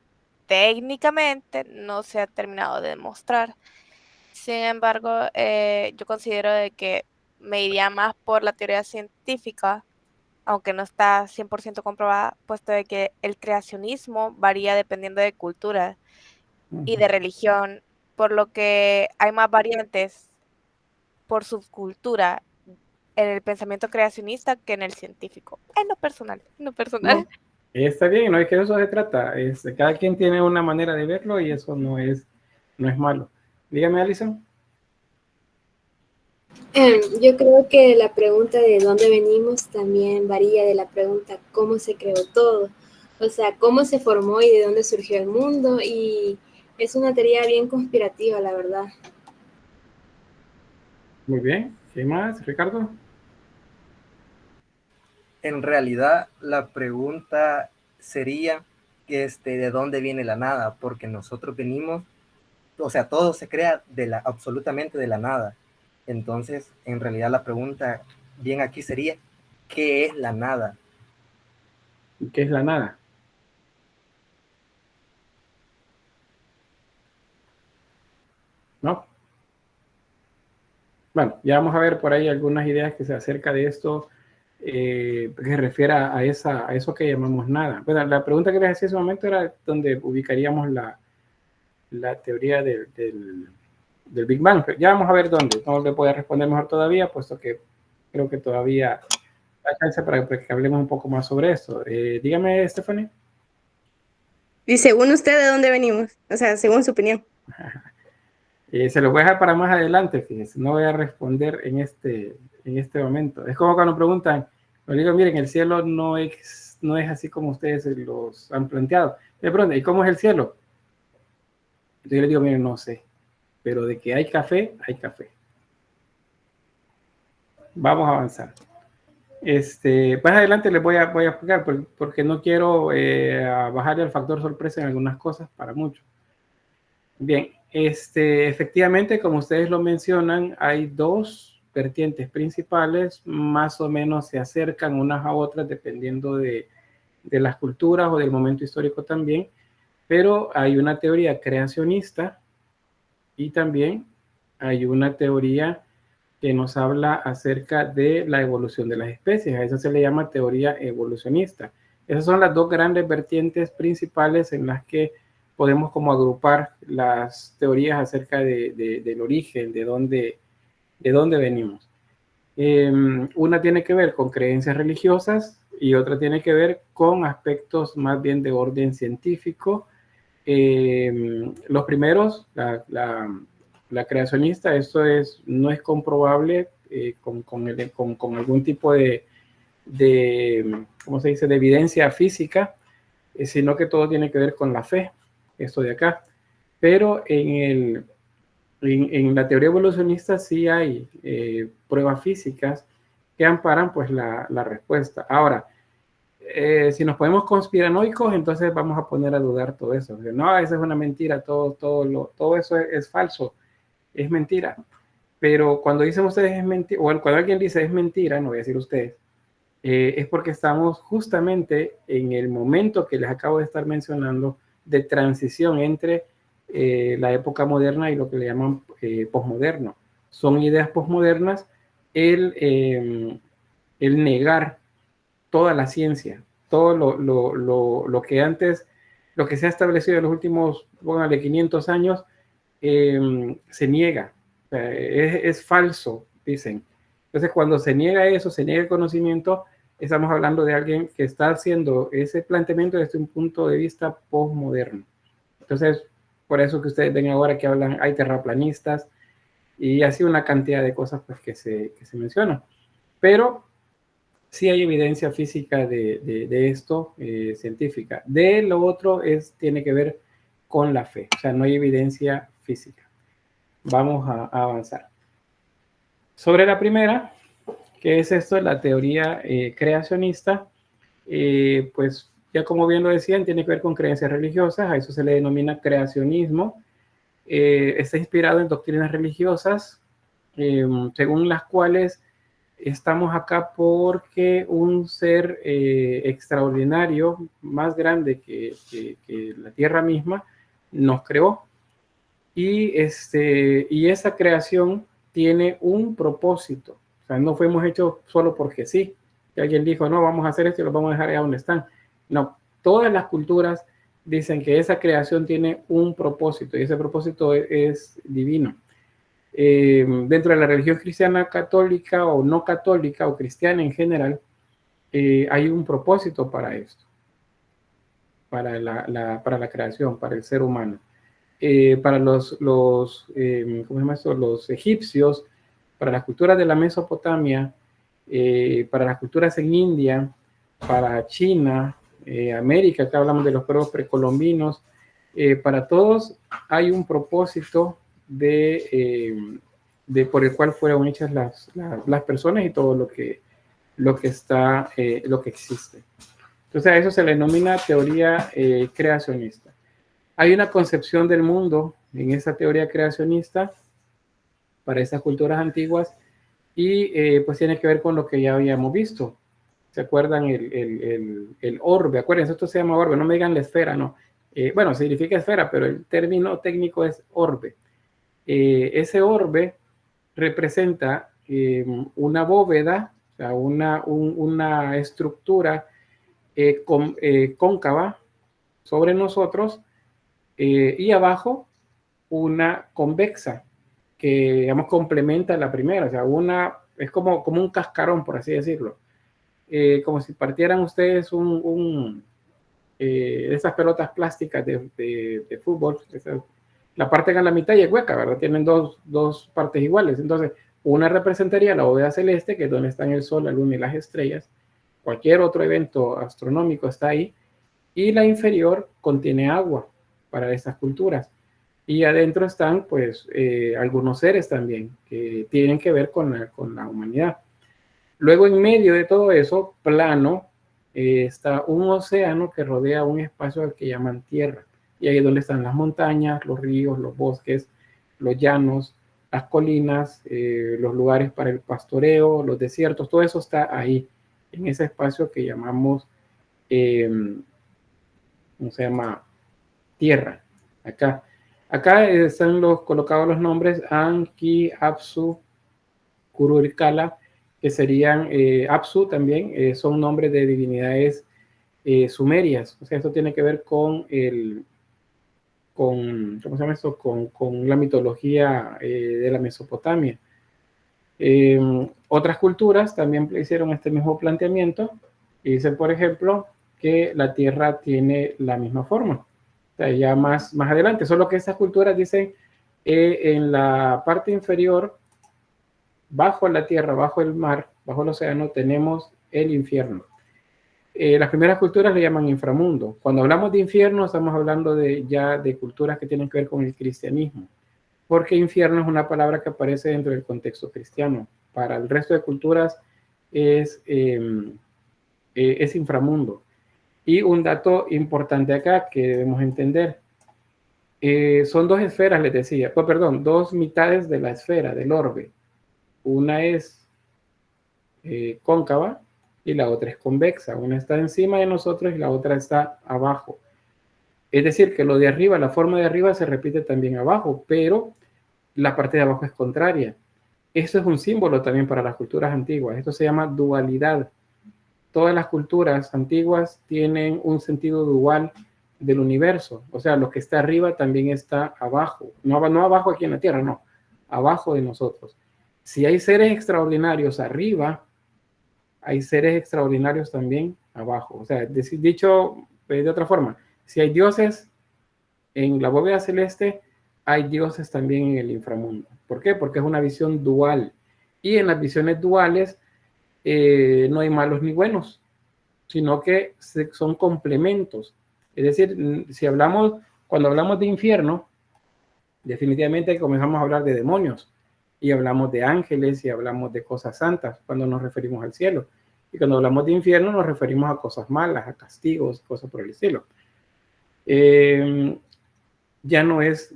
técnicamente no se ha terminado de demostrar. Sin embargo, yo considero de que me iría más por la teoría científica, aunque no está 100% comprobada, puesto de que el creacionismo varía dependiendo de cultura y de religión, por lo que hay más variantes por subcultura en el pensamiento creacionista que en el científico. En lo personal, No, está bien, no es que de eso se trata. Cada quien tiene una manera de verlo y eso no es malo. Dígame, Alison. Yo creo que la pregunta de dónde venimos también varía de la pregunta cómo se creó todo. O sea, cómo se formó y de dónde surgió el mundo. Y es una teoría bien conspirativa, la verdad. Muy bien. ¿Qué más, Ricardo? En realidad, la pregunta sería de dónde viene la nada, porque nosotros venimos, o sea, todo se crea absolutamente de la nada. Entonces, en realidad la pregunta bien aquí sería, ¿qué es la nada? ¿Y qué es la nada? ¿No? Bueno, ya vamos a ver por ahí algunas ideas que se acerca de esto, que se refiere a eso que llamamos nada. Bueno, la pregunta que les hacía en ese momento era dónde ubicaríamos la teoría del Big Bang. Pero ya vamos a ver dónde. No le puedo responder mejor todavía, puesto que creo que todavía hay chance para que hablemos un poco más sobre esto. Dígame, Stephanie. Y según usted, ¿de dónde venimos? O sea, según su opinión. Se lo voy a dejar para más adelante, fíjense. No voy a responder en este momento. Es como cuando preguntan, yo digo, miren, el cielo no es así como ustedes los han planteado. Le preguntan, ¿y cómo es el cielo? Entonces yo les digo, miren, no sé. Pero de que hay café, hay café. Vamos a avanzar. Más adelante les voy a explicar porque no quiero bajarle el factor sorpresa en algunas cosas para muchos. Bien, efectivamente, como ustedes lo mencionan, hay dos vertientes principales, más o menos se acercan unas a otras dependiendo de las culturas o del momento histórico también, pero hay una teoría creacionista y también hay una teoría que nos habla acerca de la evolución de las especies. A eso se le llama teoría evolucionista. Esas son las dos grandes vertientes principales en las que podemos como agrupar las teorías acerca del origen, de dónde venimos. Una tiene que ver con creencias religiosas y otra tiene que ver con aspectos más bien de orden científico. Los primeros, la creacionista, esto no es comprobable con algún tipo de, ¿cómo se dice?, de evidencia física, sino que todo tiene que ver con la fe, esto de acá. Pero en la teoría evolucionista sí hay pruebas físicas que amparan pues la respuesta. Ahora, si nos ponemos conspiranoicos, entonces vamos a poner a dudar todo eso. No, esa es una mentira, todo eso es falso, es mentira. Pero cuando dicen ustedes es mentira, o cuando alguien dice es mentira, no voy a decir ustedes, es porque estamos justamente en el momento que les acabo de estar mencionando de transición entre la época moderna y lo que le llaman posmoderno. Son ideas posmodernas el negar toda la ciencia, todo lo que antes, lo que se ha establecido en los últimos, póngale 500 años, se niega, es falso, dicen. Entonces, cuando se niega eso, se niega el conocimiento, estamos hablando de alguien que está haciendo ese planteamiento desde un punto de vista postmoderno. Entonces, por eso que ustedes ven ahora que hablan, hay terraplanistas y así una cantidad de cosas pues, que se mencionan. Pero sí hay evidencia física de esto, científica. De lo otro tiene que ver con la fe, o sea, no hay evidencia física. Vamos a avanzar. Sobre la primera, que es esto, la teoría creacionista, pues ya como bien lo decían, tiene que ver con creencias religiosas, a eso se le denomina creacionismo. Está inspirado en doctrinas religiosas, según las cuales estamos acá porque un ser extraordinario, más grande que la Tierra misma, nos creó. Y esa creación tiene un propósito. O sea, no fuimos hechos solo porque sí. Que alguien dijo, no, vamos a hacer esto y los vamos a dejar allá donde están. No, todas las culturas dicen que esa creación tiene un propósito y ese propósito es divino. Dentro de la religión cristiana católica o no católica o cristiana en general, hay un propósito para esto, para la creación, para el ser humano. Para los egipcios, para las culturas de la Mesopotamia, para las culturas en India, para China, América, acá hablamos de los pueblos precolombinos, para todos hay un propósito por el cual fueron hechas las personas y todo lo que existe. Entonces a eso se le denomina teoría creacionista. Hay una concepción del mundo en esa teoría creacionista para esas culturas antiguas y pues tiene que ver con lo que ya habíamos visto. ¿Se acuerdan el orbe? Acuérdense, esto se llama orbe, no me digan la esfera, no. Bueno, significa esfera, pero el término técnico es orbe. Ese orbe representa una bóveda, o sea, una estructura cóncava sobre nosotros y abajo una convexa que, digamos, complementa la primera, o sea, es como un cascarón, por así decirlo. Como si partieran ustedes un esas pelotas plásticas de fútbol, la parte que en la mitad y es hueca, ¿verdad? Tienen dos partes iguales. Entonces, una representaría la bóveda celeste, que es donde están el sol, la luna y las estrellas. Cualquier otro evento astronómico está ahí. Y la inferior contiene agua para estas culturas. Y adentro están, pues, algunos seres también que tienen que ver con la humanidad. Luego, en medio de todo eso, plano, está un océano que rodea un espacio al que llaman tierra. Y ahí es donde están las montañas, los ríos, los bosques, los llanos, las colinas, los lugares para el pastoreo, los desiertos, todo eso está ahí, en ese espacio que llamamos, ¿cómo se llama? Tierra. Acá están colocados los nombres Anki, Apsu, Kururikala, que serían Apsu también, son nombres de divinidades sumerias. O sea, esto tiene que ver con ¿cómo se llama esto? Con la mitología de la Mesopotamia. Otras culturas también hicieron este mismo planteamiento y dicen, por ejemplo, que la Tierra tiene la misma forma. O sea, ya más adelante, solo que estas culturas dicen en la parte inferior, bajo la Tierra, bajo el mar, bajo el océano, tenemos el infierno. Las primeras culturas le llaman inframundo. Cuando hablamos de infierno, estamos hablando ya de culturas que tienen que ver con el cristianismo, porque infierno es una palabra que aparece dentro del contexto cristiano. Para el resto de culturas es inframundo. Y un dato importante acá que debemos entender, son dos esferas, les decía, dos mitades de la esfera, del orbe. Una es cóncava y la otra es convexa. Una está encima de nosotros y la otra está abajo. Es decir, que lo de arriba, la forma de arriba se repite también abajo, pero la parte de abajo es contraria. Esto es un símbolo también para las culturas antiguas. Esto se llama dualidad. Todas las culturas antiguas tienen un sentido dual del universo. O sea, lo que está arriba también está abajo. No abajo aquí en la Tierra, no. Abajo de nosotros. Si hay seres extraordinarios arriba, hay seres extraordinarios también abajo. O sea, dicho de otra forma, si hay dioses en la bóveda celeste, hay dioses también en el inframundo. ¿Por qué? Porque es una visión dual. Y en las visiones duales no hay malos ni buenos, sino que son complementos. Es decir, cuando hablamos de infierno, definitivamente comenzamos a hablar de demonios. Y hablamos de ángeles y hablamos de cosas santas cuando nos referimos al cielo. Y cuando hablamos de infierno nos referimos a cosas malas, a castigos, cosas por el cielo. Ya no es,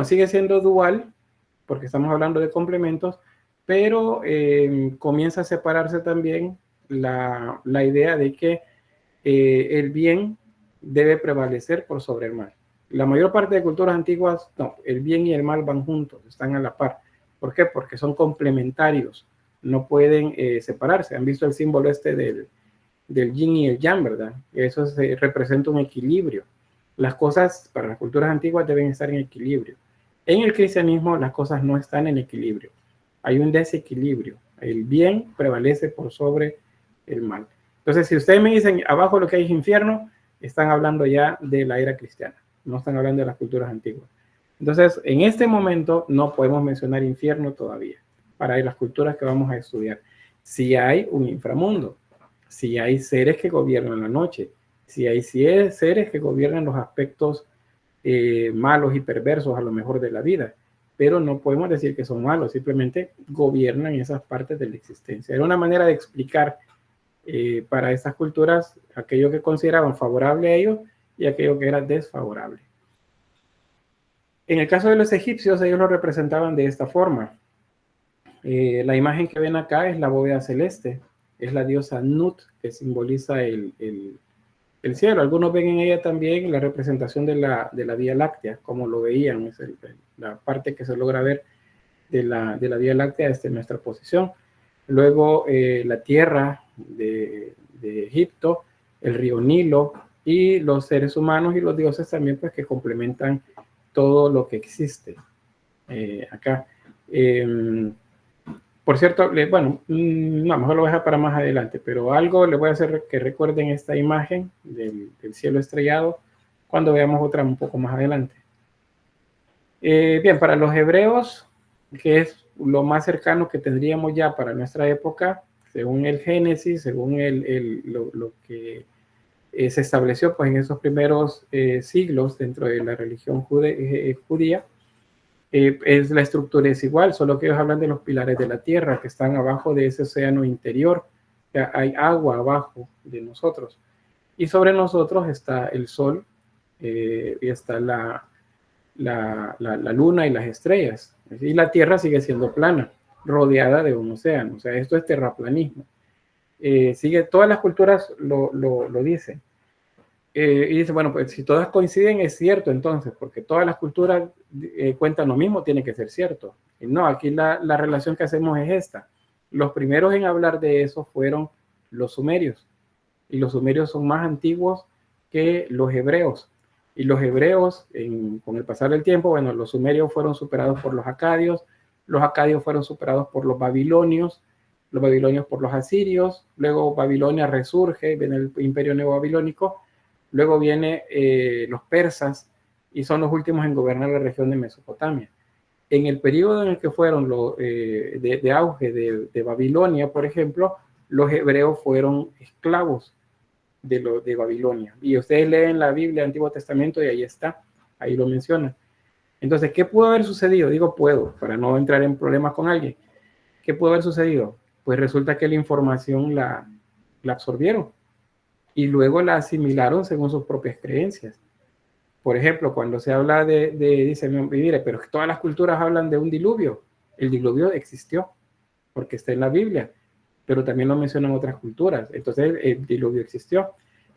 sigue siendo dual, porque estamos hablando de complementos, pero comienza a separarse también la idea de que el bien debe prevalecer por sobre el mal. La mayor parte de culturas antiguas, no, el bien y el mal van juntos, están a la par. ¿Por qué? Porque son complementarios, no pueden separarse. Han visto el símbolo del yin y el yang, ¿verdad? Eso representa un equilibrio. Las cosas para las culturas antiguas deben estar en equilibrio. En el cristianismo las cosas no están en equilibrio. Hay un desequilibrio. El bien prevalece por sobre el mal. Entonces, si ustedes me dicen abajo lo que hay es infierno, están hablando ya de la era cristiana. No están hablando de las culturas antiguas. Entonces, en este momento no podemos mencionar infierno todavía para las culturas que vamos a estudiar. Si hay un inframundo, si hay seres que gobiernan la noche, si hay seres que gobiernan los aspectos malos y perversos a lo mejor de la vida, pero no podemos decir que son malos, simplemente gobiernan esas partes de la existencia. Era una manera de explicar para estas culturas aquello que consideraban favorable a ellos y aquello que era desfavorable. En el caso de los egipcios, ellos lo representaban de esta forma. La imagen que ven acá es la bóveda celeste, es la diosa Nut, que simboliza el cielo. Algunos ven en ella también la representación de la Vía Láctea, como lo veían, es la parte que se logra ver de la Vía Láctea desde nuestra posición. Luego la tierra de Egipto, el río Nilo y los seres humanos y los dioses también, pues, que complementan todo lo que existe acá. Por cierto, bueno, no, mejor lo voy a dejar para más adelante, pero algo les voy a hacer que recuerden esta imagen del cielo estrellado cuando veamos otra un poco más adelante. Bien, para los hebreos, que es lo más cercano que tendríamos ya para nuestra época, según el Génesis, según lo que se estableció pues, en esos primeros siglos dentro de la religión judía, la estructura es igual, solo que ellos hablan de los pilares de la tierra que están abajo de ese océano interior. O sea, hay agua abajo de nosotros y sobre nosotros está el sol y está la luna y las estrellas, y la tierra sigue siendo plana, rodeada de un océano. O sea, esto es terraplanismo. Todas las culturas lo dicen. Y dice, bueno, pues si todas coinciden es cierto entonces, porque todas las culturas cuentan lo mismo, tiene que ser cierto. Y no, aquí la relación que hacemos es esta. Los primeros en hablar de eso fueron los sumerios, y los sumerios son más antiguos que los hebreos. Y los hebreos, con el pasar del tiempo, bueno, los sumerios fueron superados por los acadios fueron superados por los babilonios por los asirios, luego Babilonia resurge, viene el imperio neobabilónico, luego viene los persas, y son los últimos en gobernar la región de Mesopotamia. En el periodo en el que fueron de auge de Babilonia, por ejemplo, los hebreos fueron esclavos de Babilonia. Y ustedes leen la Biblia, el Antiguo Testamento, y ahí está, ahí lo mencionan. Entonces, ¿qué pudo haber sucedido? Digo puedo, para no entrar en problemas con alguien. ¿Qué pudo haber sucedido? Pues resulta que la información la absorbieron y luego la asimilaron según sus propias creencias. Por ejemplo, cuando se habla dice, mire, pero todas las culturas hablan de un diluvio. El diluvio existió, porque está en la Biblia, pero también lo mencionan otras culturas. Entonces, el diluvio existió.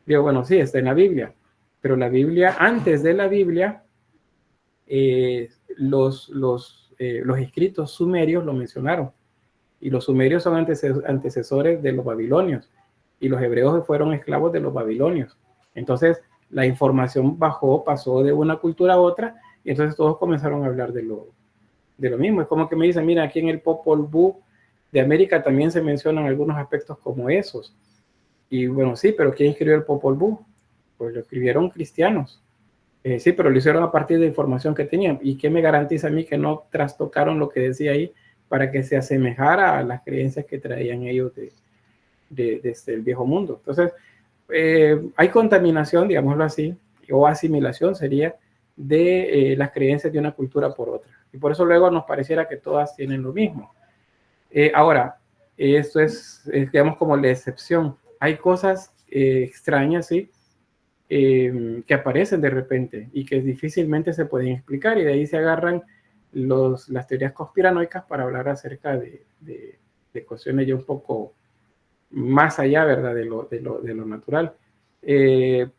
Digo, bueno, sí, está en la Biblia, pero la Biblia, antes de la Biblia, los escritos sumerios lo mencionaron. Y los sumerios son antecesores de los babilonios, y los hebreos fueron esclavos de los babilonios. Entonces, la información pasó de una cultura a otra, y entonces todos comenzaron a hablar de lo mismo. Es como que me dicen, mira, aquí en el Popol Vuh de América también se mencionan algunos aspectos como esos. Y bueno, sí, pero ¿quién escribió el Popol Vuh? Pues lo escribieron cristianos. Sí, pero lo hicieron a partir de información que tenían. ¿Y qué me garantiza a mí que no trastocaron lo que decía ahí para que se asemejara a las creencias que traían ellos desde el viejo mundo? Entonces, hay contaminación, digámoslo así, o asimilación sería, de las creencias de una cultura por otra. Y por eso luego nos pareciera que todas tienen lo mismo. Ahora, esto es, digamos, como la excepción. Hay cosas extrañas, ¿sí? Que aparecen de repente y que difícilmente se pueden explicar, y de ahí se agarran las teorías conspiranoicas para hablar acerca de cuestiones ya un poco más allá, ¿verdad?, de lo natural,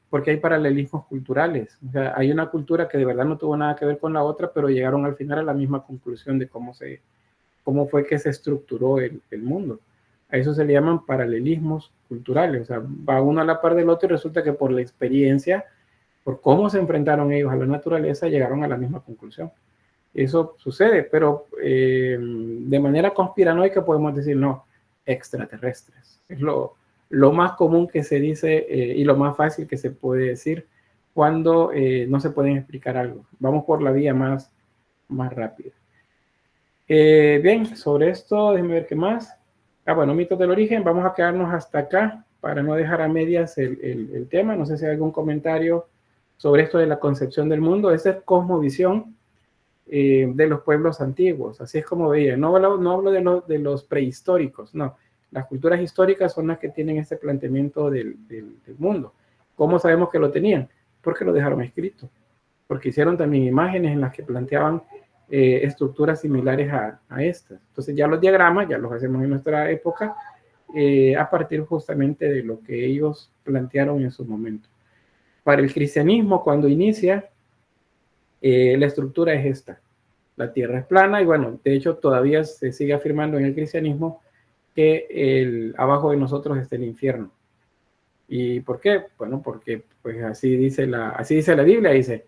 porque hay paralelismos culturales. O sea, hay una cultura que de verdad no tuvo nada que ver con la otra, pero llegaron al final a la misma conclusión de cómo fue que se estructuró el mundo. A eso se le llaman paralelismos culturales. O sea, va uno a la par del otro y resulta que por la experiencia, por cómo se enfrentaron ellos a la naturaleza, llegaron a la misma conclusión. Eso sucede, pero de manera conspiranoica podemos decir, no, extraterrestres. Es lo más común que se dice y lo más fácil que se puede decir cuando no se pueden explicar algo. Vamos por la vía más rápida. Bien, sobre esto, déjenme ver qué más. Bueno, mitos del origen, vamos a quedarnos hasta acá para no dejar a medias el tema. No sé si hay algún comentario sobre esto de la concepción del mundo. Esa es cosmovisión de los pueblos antiguos, así es como veía. No hablo de los prehistóricos, no. Las culturas históricas son las que tienen este planteamiento del mundo. ¿Cómo sabemos que lo tenían? Porque lo dejaron escrito, porque hicieron también imágenes en las que planteaban estructuras similares a estas. Entonces ya los diagramas ya los hacemos en nuestra época a partir justamente de lo que ellos plantearon en su momento. Para el cristianismo, cuando inicia, la estructura es esta. La tierra es plana y bueno, de hecho todavía se sigue afirmando en el cristianismo que abajo de nosotros está el infierno. ¿Y por qué? Bueno, porque pues así dice la Biblia, dice.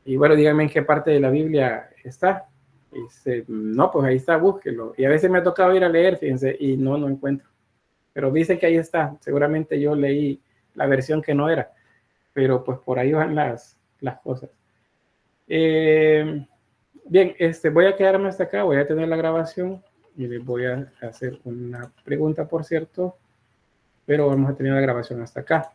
Y bueno, díganme en qué parte de la Biblia está. Y dice, no, pues ahí está, búsquelo. Y a veces me ha tocado ir a leer, fíjense, y no encuentro. Pero dice que ahí está. Seguramente yo leí la versión que no era. Pero pues por ahí van las cosas. Bien, voy a quedarme hasta acá. Voy a tener la grabación y les voy a hacer una pregunta, por cierto. Pero vamos a tener la grabación hasta acá.